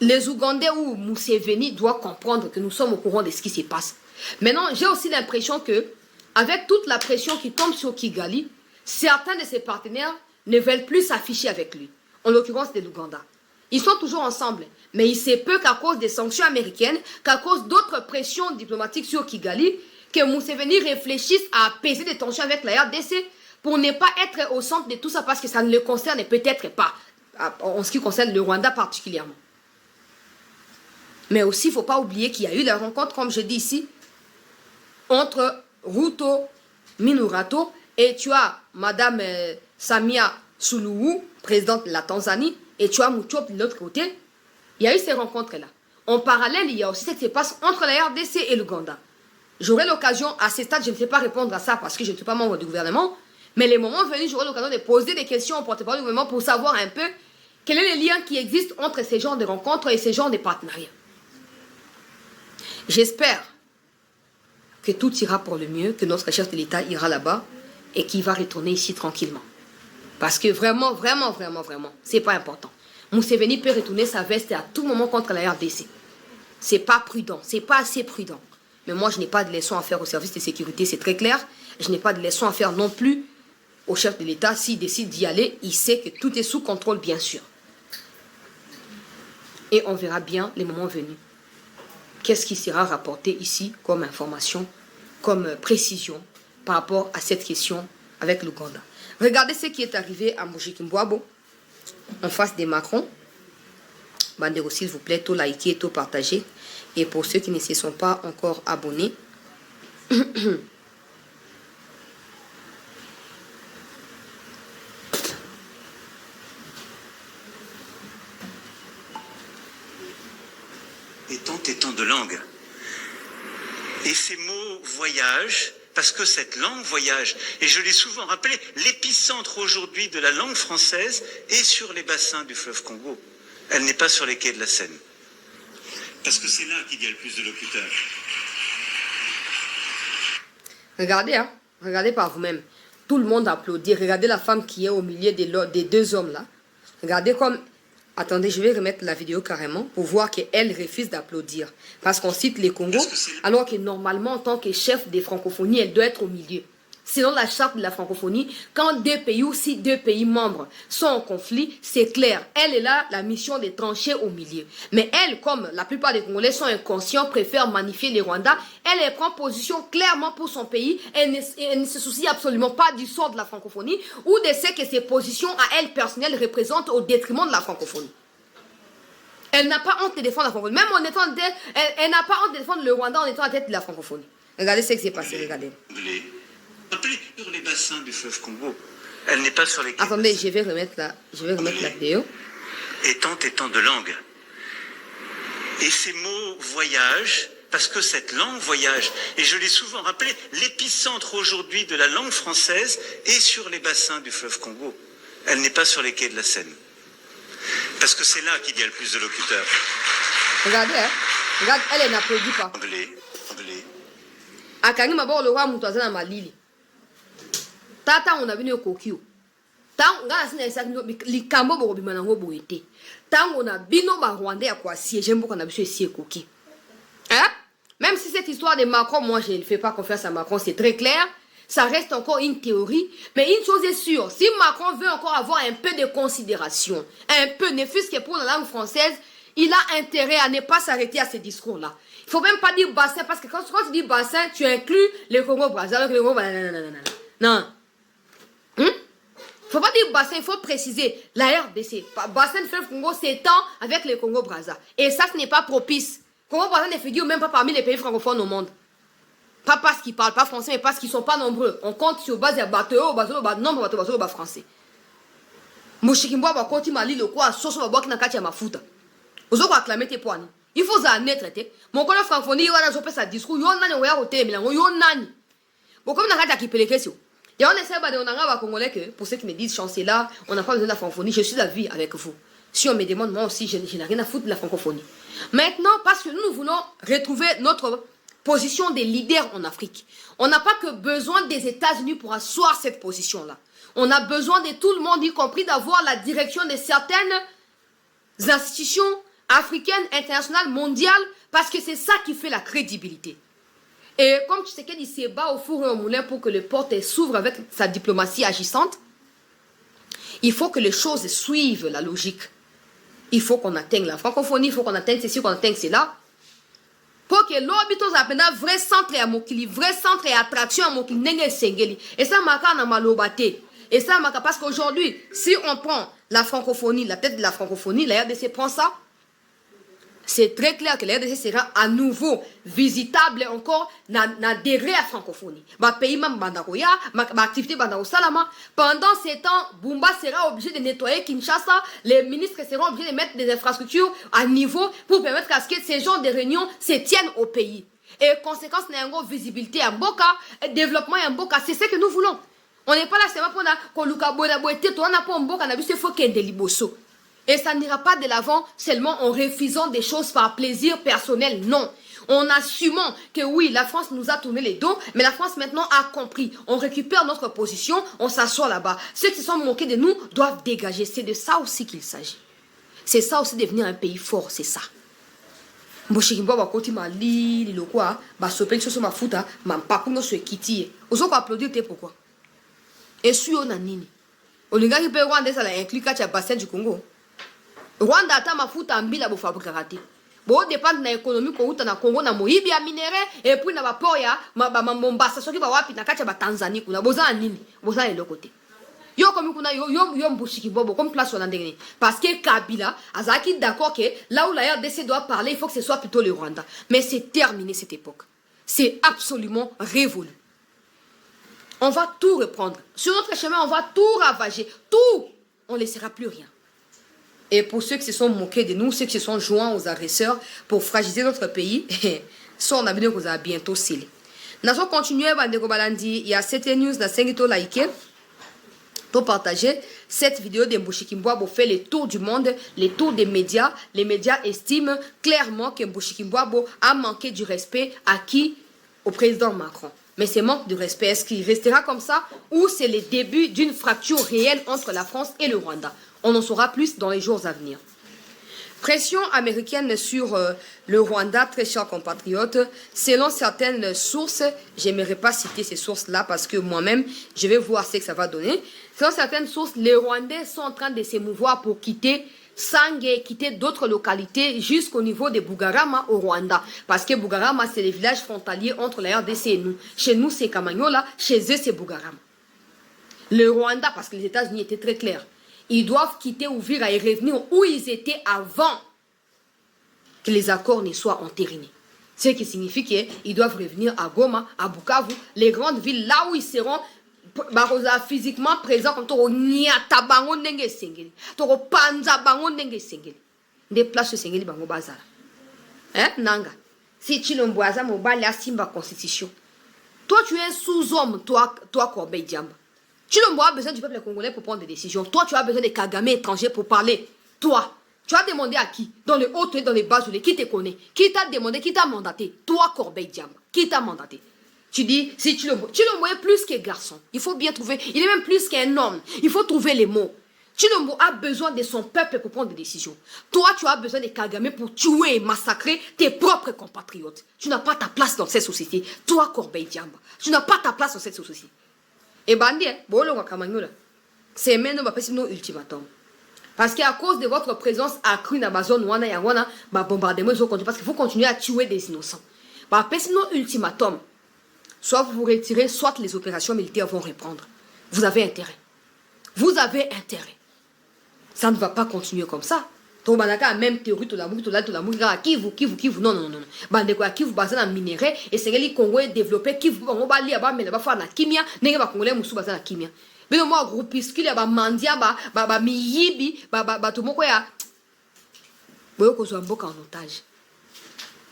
Les Ougandais ou Museveni doivent comprendre que nous sommes au courant de ce qui se passe. Maintenant, j'ai aussi l'impression que, avec toute la pression qui tombe sur Kigali, certains de ses partenaires ne veulent plus s'afficher avec lui, en l'occurrence de l'Ouganda. Ils sont toujours ensemble, mais il se peut qu'à cause des sanctions américaines, qu'à cause d'autres pressions diplomatiques sur Kigali, que Museveni réfléchisse à apaiser des tensions avec la RDC pour ne pas être au centre de tout ça parce que ça ne le concerne peut-être pas, en ce qui concerne le Rwanda particulièrement. Mais aussi, il ne faut pas oublier qu'il y a eu la rencontre, comme je dis ici, entre Ruto Minurato et tu as Madame Samia Suluhu, présidente de la Tanzanie, et tu as Muchop de l'autre côté. Il y a eu ces rencontres-là. En parallèle, il y a aussi ce qui se passe entre la RDC et l'Ouganda. J'aurai l'occasion, à ce stade, je ne sais pas répondre à ça parce que je ne suis pas membre du gouvernement, mais les moments venus, j'aurai l'occasion de poser des questions au porte-parole du gouvernement pour savoir un peu quels sont les liens qui existent entre ces genres de rencontres et ces genres de partenariats. J'espère que tout ira pour le mieux, que notre chef de l'État ira là-bas et qu'il va retourner ici tranquillement. Parce que vraiment, c'est pas important. Museveni peut retourner sa veste à tout moment contre la RDC. C'est pas prudent, c'est pas assez prudent. Mais moi, je n'ai pas de leçon à faire au service de sécurité, c'est très clair. Je n'ai pas de leçon à faire non plus au chef de l'État. S'il décide d'y aller, il sait que tout est sous contrôle, bien sûr. Et on verra bien les moments venus. Qu'est-ce qui sera rapporté ici comme information, comme précision par rapport à cette question avec l'Ouganda. Regardez ce qui est arrivé à Moujikimbouabo, en face des Macron. Bandero, s'il vous plaît, tout liker, tout partager. Et pour ceux qui ne se sont pas encore abonnés, étant de langue. Et ces mots voyage, parce que cette langue voyage, et je l'ai souvent rappelé, l'épicentre aujourd'hui de la langue française est sur les bassins du fleuve Congo. Elle n'est pas sur les quais de la Seine. Parce que c'est là qu'il y a le plus de locuteurs. Regardez, hein, regardez par vous-même. Tout le monde applaudit. Regardez la femme qui est au milieu des deux hommes là. Regardez comme... Attendez, je vais remettre la vidéo carrément pour voir qu'elle refuse d'applaudir. Parce qu'on cite les Congos, alors que normalement, en tant que chef des francophonies, elle doit être au milieu. Selon la charte de la francophonie, quand deux pays ou si deux pays membres sont en conflit, c'est clair. Elle est là, la mission de trancher au milieu. Mais elle, comme la plupart des Congolais sont inconscients, préfère magnifier les Rwandais, elle prend position clairement pour son pays. Elle ne se soucie absolument pas du sort de la francophonie ou de ce que ses positions à elle personnelles représentent au détriment de la francophonie. Elle n'a pas honte de défendre la francophonie. Même en étant elle n'a pas honte de défendre le Rwanda en étant à la tête de la francophonie. Regardez ce qui s'est passé, regardez. Sur les bassins du fleuve Congo. Elle n'est pas sur les quais. Attendez, je vais remettre la vidéo. Étant de langue. Et ces mots voyage, parce que cette langue voyage, et je l'ai souvent rappelé, l'épicentre aujourd'hui de la langue française est sur les bassins du fleuve Congo. Elle n'est pas sur les quais de la Seine. Parce que c'est là qu'il y a le plus de locuteurs. Regardez, hein. Regarde, elle n'applaudit pas. Anglais. Akangi maboko le roi mutoza na malili. Tata on a venu au kokio. Tant ngana sina isa likambo boko bimana ngo boete. Tant on a bino ba Rwandais kwa siège mboka na biso esi ekoki. Hein? Même si cette histoire de Macron, moi je ne fais pas confiance à Macron, c'est très clair. Ça reste encore une théorie, mais une chose est sûre, si Macron veut encore avoir un peu de considération, un peu, ne fût-ce que pour la langue française, il a intérêt à ne pas s'arrêter à ces discours-là. Il ne faut même pas dire bassin, parce que quand tu dis bassin, tu inclus les Congo-Brazzaville, les Congo... Non. Il ne faut pas dire bassin, il faut préciser. La RDC, bassin de fleuve Congo s'étend avec les Congo-Brazzaville. Et ça, ce n'est pas propice. Congo-Brazzaville ne figure même pas parmi les pays francophones au monde. Pas parce qu'ils ne parlent pas français, mais parce qu'ils ne sont pas nombreux. On compte sur base de bateau, nombre de bateaux français. Mouchikimbwa va continuer à lire le quoi, soso va boire qui n'a qu'à mafuta. Vous avez acclamé tes poignées. Il faut ça traiter. Mon collègue francophonie, il va faire sa discours. Il y a un nani, il y a un nani. Bon, comme on a qui peut les questions. Et on essaie de dire congolais que, pour ceux qui me disent, chancelier, on n'a pas besoin de la francophonie, je suis d'avis avec vous. Si on me demande, moi aussi, je n'ai rien à foutre de la francophonie. Maintenant, parce que nous voulons retrouver notre position des leaders en Afrique. On n'a pas que besoin des États-Unis pour asseoir cette position-là. On a besoin de tout le monde, y compris d'avoir la direction de certaines institutions africaines, internationales, mondiales, parce que c'est ça qui fait la crédibilité. Et comme tu sais qu'il se bat au four et au moulin pour que les portes s'ouvrent avec sa diplomatie agissante, il faut que les choses suivent la logique. Il faut qu'on atteigne la francophonie, il faut qu'on atteigne ceci, qu'on atteigne cela. Pour que l'obito appelle un vrai centre à Mokili, vrai centre et attraction à Mokili, n'est sengeli. Et ça m'a quand malobate. Et ça m'a parce qu'aujourd'hui, si on prend la francophonie, la tête de la francophonie, la RDC prend ça, c'est très clair que la RDC sera à nouveau visitable encore dans derrière la francophonie. Ma pays même bandakoya, ma activité bandako salama. Pendant ces temps, Bumba sera obligé de nettoyer Kinshasa. Les ministres seront obligés de mettre des infrastructures à niveau pour permettre à ce que ces genres de réunions se tiennent au pays. Et conséquence, il y a une visibilité en Boka, développement en Boka. C'est ce que nous voulons. On n'est pas là seulement pour et ça n'ira pas de l'avant seulement en refusant des choses par plaisir personnel, non. En assumant que oui, la France nous a tourné les dos, mais la France maintenant a compris. On récupère notre position, on s'assoit là-bas. Ceux qui se sont moqués de nous doivent dégager. C'est de ça aussi qu'il s'agit. C'est ça aussi devenir un pays fort, c'est ça. Mboshikimbo bakoti mali lilokwa ba sopeli soso mafuta mampaku no swekiti. Ozoko applaudir te pourquoi? Et suyo na nini? Olinga ki pe Rwanda ça la inclut ka cha bassin du Congo. Rwanda ata mafuta mbila bo fabriquer raté. Bo dépendre na économie ko uta na Congo na moyibi ya minéraux et puis na ba poya ba Mombasa soki ba wapi na kacha ba Tanzanie kuna boza nini? Boza le côté. Yo comme kuna yo Mboshikimbo comme place on ndengeni parce que Kabila azaki d'accord que là où la RDC doit parler, il faut que ce soit plutôt le Rwanda. Mais c'est terminé cette époque. C'est absolument révolu. On va tout reprendre. Sur notre chemin, on va tout ravager. Tout. On ne laissera plus rien. Et pour ceux qui se sont moqués de nous, ceux qui se sont joints aux agresseurs pour fragiliser notre pays, ça, on a vu que vous avez bientôt scellé. Nous allons continuer, il y a 7 news, dans 5 like, pour partager cette vidéo de Mboshikimbo pour faire le tour du monde, le tour des médias. Les médias estiment clairement que Mboshikimbo a manqué du respect acquis au président Macron. Mais ce manque de respect, est-ce qu'il restera comme ça ou c'est le début d'une fracture réelle entre la France et le Rwanda? On en saura plus dans les jours à venir. Pression américaine sur le Rwanda, très chers compatriotes. Selon certaines sources, je n'aimerais pas citer ces sources-là parce que moi-même, je vais voir ce que ça va donner. Selon certaines sources, les Rwandais sont en train de s'émouvoir pour quitter Sange, quitter d'autres localités jusqu'au niveau de Bugarama au Rwanda. Parce que Bugarama, c'est les villages frontaliers entre la RDC et nous. Chez nous, c'est Kamanyola, chez eux, c'est Bugarama. Le Rwanda, parce que les États-Unis étaient très clairs, ils doivent quitter Uvira et revenir où ils étaient avant que les accords ne soient entérinés. Ce qui signifie qu'ils doivent revenir à Goma, à Bukavu, les grandes villes, là où ils seront physiquement présents comme Toro Nyata Bango Nenge Sengeli, Toro Panza Bango Nenge Sengeli. Des places Sengeli Bango Bazara. Hein, Nanga? Si Chilombo Azam au Bali Simba Constitution. Toi, tu es sous-homme, toi Corbeil Diamba. Chilombo a besoin du peuple congolais pour prendre des décisions. Toi, tu as besoin des Kagame étrangers pour parler. Toi, tu as demandé à qui? Dans le haut et dans les bas, qui te connaît? Qui t'a demandé? Qui t'a mandaté? Toi, Corbeil Diamba. Qui t'a mandaté? Tu dis, si Chilombo est plus qu'un garçon. Il faut bien trouver. Il est même plus qu'un homme. Il faut trouver les mots. Chilombo a besoin de son peuple pour prendre des décisions. Toi, tu as besoin de Kagame pour tuer et massacrer tes propres compatriotes. Tu n'as pas ta place dans cette société. Toi, Corbeil Diamba. Tu n'as pas ta place dans cette société. Et bandi, c'est maintenant un ultimatum. Parce qu'à cause de votre présence accrue dans la zone wana ya wana, bombardement parce qu'il faut continuer à tuer des innocents. Un ultimatum. Soit vous vous retirez, soit les opérations militaires vont reprendre. Vous avez intérêt. Vous avez intérêt. Ça ne va pas continuer comme ça. Tobanaka a même théorie tout l'amour, Kivu. Non. Bandeko à Kivu basé dans minerai et c'est que les Congolais développé Kivu on va lire mais là-bas faire la kimia, n'est pas Congolais musu basé dans kimia. Mais moi groupuscule ya ba mandia ba miyibi ba tout moko ya. Boyo ko zo mboka en otage.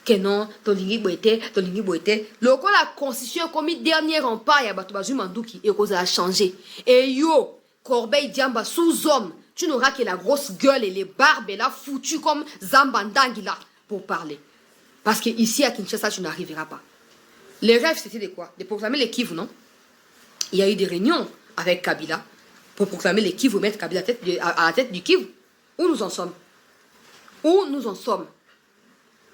Que non, tolingi boete. Loko la constitution comme dernier rempart ya bato bazu manduki et cause a changé. Et yo, Corbeil Diamba sous-homme, tu n'auras que la grosse gueule et les barbes là foutues comme Zambandangi là pour parler. Parce que ici à Kinshasa, tu n'arriveras pas. Les rêves, c'était de quoi? De proclamer les Kivu, non? Il y a eu des réunions avec Kabila pour proclamer les Kivu, mettre Kabila à la tête du Kivu. Où nous en sommes?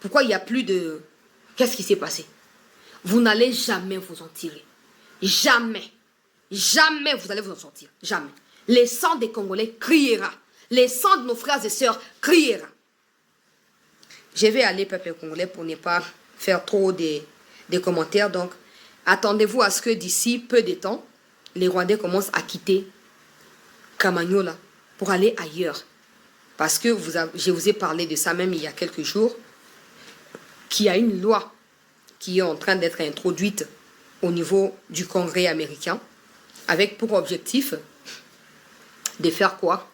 Pourquoi il n'y a plus de... Qu'est-ce qui s'est passé? Vous n'allez jamais vous en tirer. Jamais vous allez vous en sortir. Jamais. Les sangs des Congolais criera. Les sangs de nos frères et sœurs criera. Je vais aller, peuple congolais, pour ne pas faire trop de commentaires. Donc, attendez-vous à ce que d'ici peu de temps, les Rwandais commencent à quitter Kamanyola pour aller ailleurs. Parce que je vous ai parlé de ça même il y a quelques jours. qu'il y a une loi qui est en train d'être introduite au niveau du Congrès américain, avec pour objectif de faire quoi?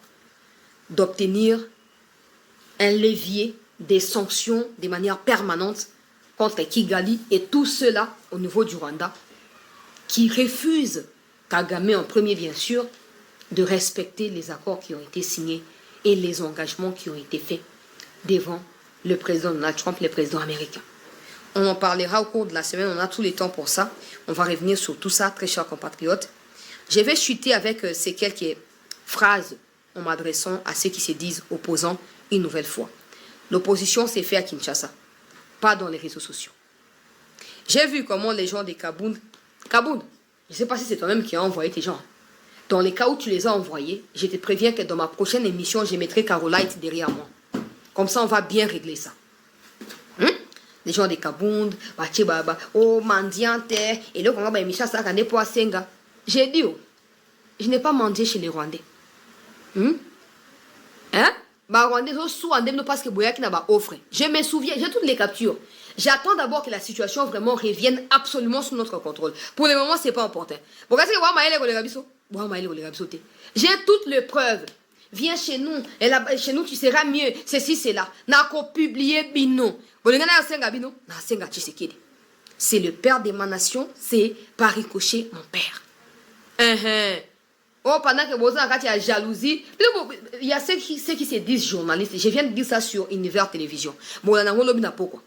D'obtenir un levier des sanctions de manière permanente contre Kigali et tout cela au niveau du Rwanda, qui refusent, Kagame en premier bien sûr, de respecter les accords qui ont été signés et les engagements qui ont été faits devant le président Donald Trump, le président américain. On en parlera au cours de la semaine, on a tous les temps pour ça. On va revenir sur tout ça, très chers compatriotes. Je vais chuter avec ces quelques phrases en m'adressant à ceux qui se disent opposants une nouvelle fois. L'opposition s'est faite à Kinshasa, pas dans les réseaux sociaux. J'ai vu comment les gens de Kaboun, je ne sais pas si c'est toi-même qui as envoyé tes gens. Dans les cas où tu les as envoyés, je te préviens que dans ma prochaine émission, je mettrai Carolite derrière moi. Comme ça, on va bien régler ça. Les gens de Kabound, oh, mendiante, et là, on va émission ça, on est pour Senga. J'ai dit, je n'ai pas mendié chez les Rwandais. Rwandais sont sous parce que Boya qui n'a pas offre. Je me souviens, j'ai toutes les captures. J'attends d'abord que la situation vraiment revienne absolument sous notre contrôle. Pour le moment, ce n'est pas important. J'ai toutes les preuves. Viens chez nous, et là, chez nous tu seras mieux. Ceci, c'est là. N'a-ko publié bino. C'est le père de ma nation, c'est par ricochet mon père. Oh, pendant que vous avez la jalousie, il y a ceux qui se disent journalistes. Je viens de dire ça sur Univers Télévision. Pourquoi?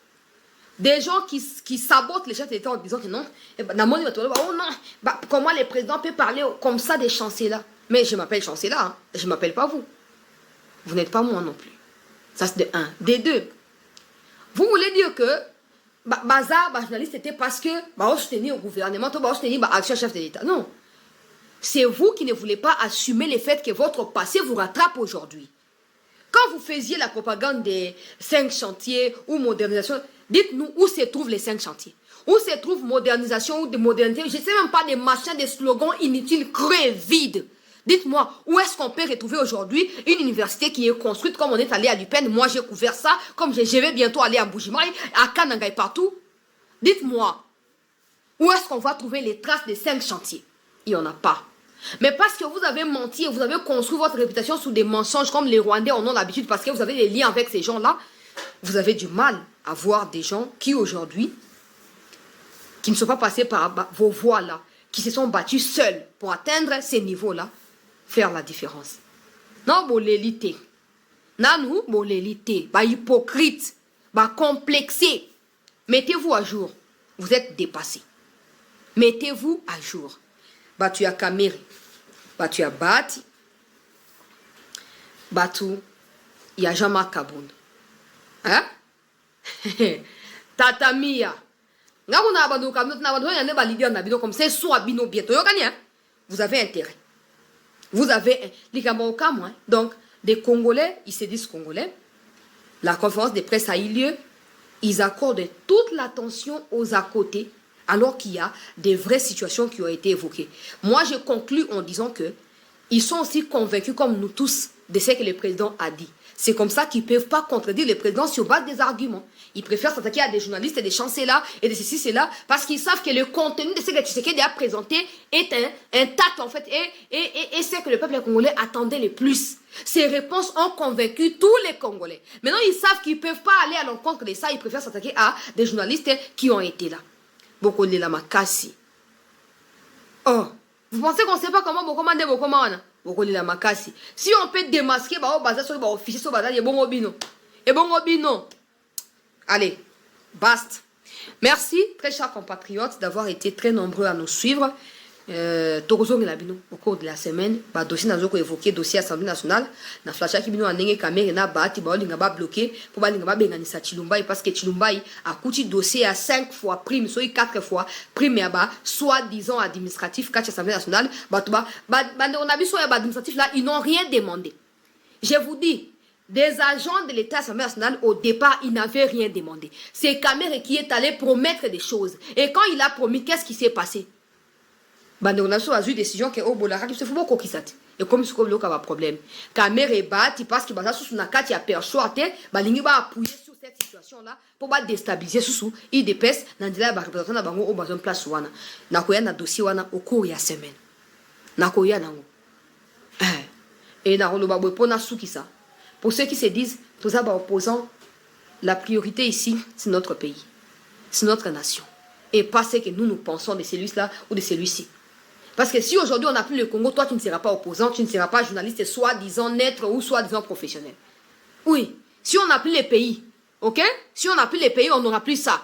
Des gens qui sabotent les chefs d'État en disant que non, oh non, comment le président peut parler comme ça des chancellors? Mais je m'appelle chancellor, hein. Je ne m'appelle pas vous. Vous n'êtes pas moi non plus. Ça c'est de un. De deux, vous voulez dire que Bazar, journaliste, c'était parce que on soutenir au gouvernement, on soutenir l'action chef de l'État. Non. C'est vous qui ne voulez pas assumer le fait que votre passé vous rattrape aujourd'hui. Quand vous faisiez la propagande des 5 chantiers ou modernisation, dites-nous où se trouvent les 5 chantiers. Où se trouve modernisation ou de modernité. Je ne sais même pas des machins, des slogans inutiles, creux, vides. Dites-moi, où est-ce qu'on peut retrouver aujourd'hui une université qui est construite comme on est allé à l'UPEN? Moi, j'ai couvert ça, comme je vais bientôt aller à Mbujimai, à Kananga partout. Dites-moi, où est-ce qu'on va trouver les traces des 5 chantiers? Il n'y en a pas. Mais parce que vous avez menti et vous avez construit votre réputation sous des mensonges comme les Rwandais en ont l'habitude, parce que vous avez des liens avec ces gens-là, vous avez du mal à voir des gens qui aujourd'hui, qui ne sont pas passés par vos voies-là, qui se sont battus seuls pour atteindre ces niveaux-là, faire la différence. Non, l'élité. Non, l'élité. Hypocrite. Complexé. Mettez-vous à jour. Vous êtes dépassé. Mettez-vous à jour. Tu as Kameri. Tu as Bati. Batu. Il y a Jean-Marc Kabound. Hein? Tatamia. Vous avez intérêt. Vous avez les Camerounais, donc des Congolais, ils se disent Congolais. La conférence de presse a eu lieu. Ils accordent toute l'attention aux à côté, alors qu'il y a des vraies situations qui ont été évoquées. Moi, je conclus en disant que ils sont aussi convaincus, comme nous tous, de ce que le président a dit. C'est comme ça qu'ils ne peuvent pas contredire le président sur base des arguments. Ils préfèrent s'attaquer à des journalistes et des chancellors et de ceci, cela, parce qu'ils savent que le contenu de ce que Tshisekedi a présenté est intact, en fait, et c'est que le peuple congolais attendait le plus. Ces réponses ont convaincu tous les Congolais. Maintenant, ils savent qu'ils ne peuvent pas aller à l'encontre de ça. Ils préfèrent s'attaquer à des journalistes qui ont été là. Bokole la makasi. Oh, vous pensez qu'on ne sait pas comment Bokoma de Bokoma? Bokole la makasi. Si on peut démasquer, allez, basta. Merci, très chers compatriotes, d'avoir été très nombreux à nous suivre. Au cours de la semaine, dossier n'a évoqué dossier Assemblée nationale. Na flasha qui bino anenge caméra na bati ba linga ba bloqué pour ba linga ba benganisa Chilumbai parce que Chilumbai a coûté dossier à 5 fois prime, soit 4 fois prime ya ba soit disant administratif catch Assemblée nationale. On a vu soit administratif là, ils n'ont rien demandé. Je vous dis, des agents de l'État Assemblée nationale, au départ, ils n'avaient rien demandé. C'est Kamere qui est allé promettre des choses. Et quand il a promis, qu'est-ce qui s'est passé? On a eu décision que oh bolaka qui se faut beaucoup qui ça et comme ce qu'on a un problème Kamere bat parce que ça sous na carte ya perchoate balingi ba appuyer sur cette situation-là pour pas déstabiliser sous il dépêche nandila ba représenter na bango au besoin place wana nakoya na dossier wana au cours ya semaine nakoya nango et na roloba bopona souki ça pour ceux qui se disent tout ça ba opposant la priorité ici c'est notre pays c'est notre nation et pas ce que nous pensons de celui-là ou de celui-ci. Parce que si aujourd'hui on n'a plus le Congo, toi tu ne seras pas opposant, tu ne seras pas journaliste, soi-disant naître ou soi-disant professionnel. Oui, si on n'a plus les pays, ok? Si on n'a plus les pays, on n'aura plus ça.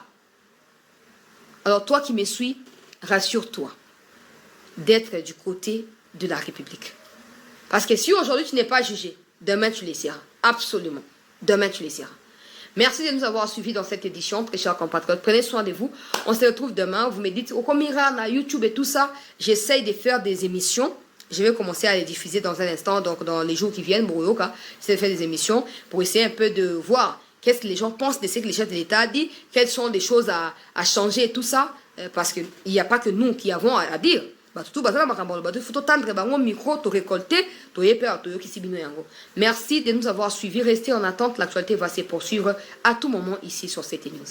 Alors toi qui me suis, rassure-toi d'être du côté de la République. Parce que si aujourd'hui tu n'es pas jugé, demain tu les seras. Absolument. Demain tu les seras. Merci de nous avoir suivis dans cette édition, très chers compatriotes. Prenez soin de vous. On se retrouve demain. Vous me dites, au Comira, na YouTube et tout ça, j'essaye de faire des émissions. Je vais commencer à les diffuser dans un instant, donc dans les jours qui viennent. J'essaie de faire des émissions pour essayer un peu de voir qu'est-ce que les gens pensent de ce que les chefs de l'État disent, quelles sont des choses à changer et tout ça. Parce qu'il n'y a pas que nous qui avons à dire. Merci de nous avoir suivis. Restez en attente. L'actualité va se poursuivre à tout moment ici sur CT News.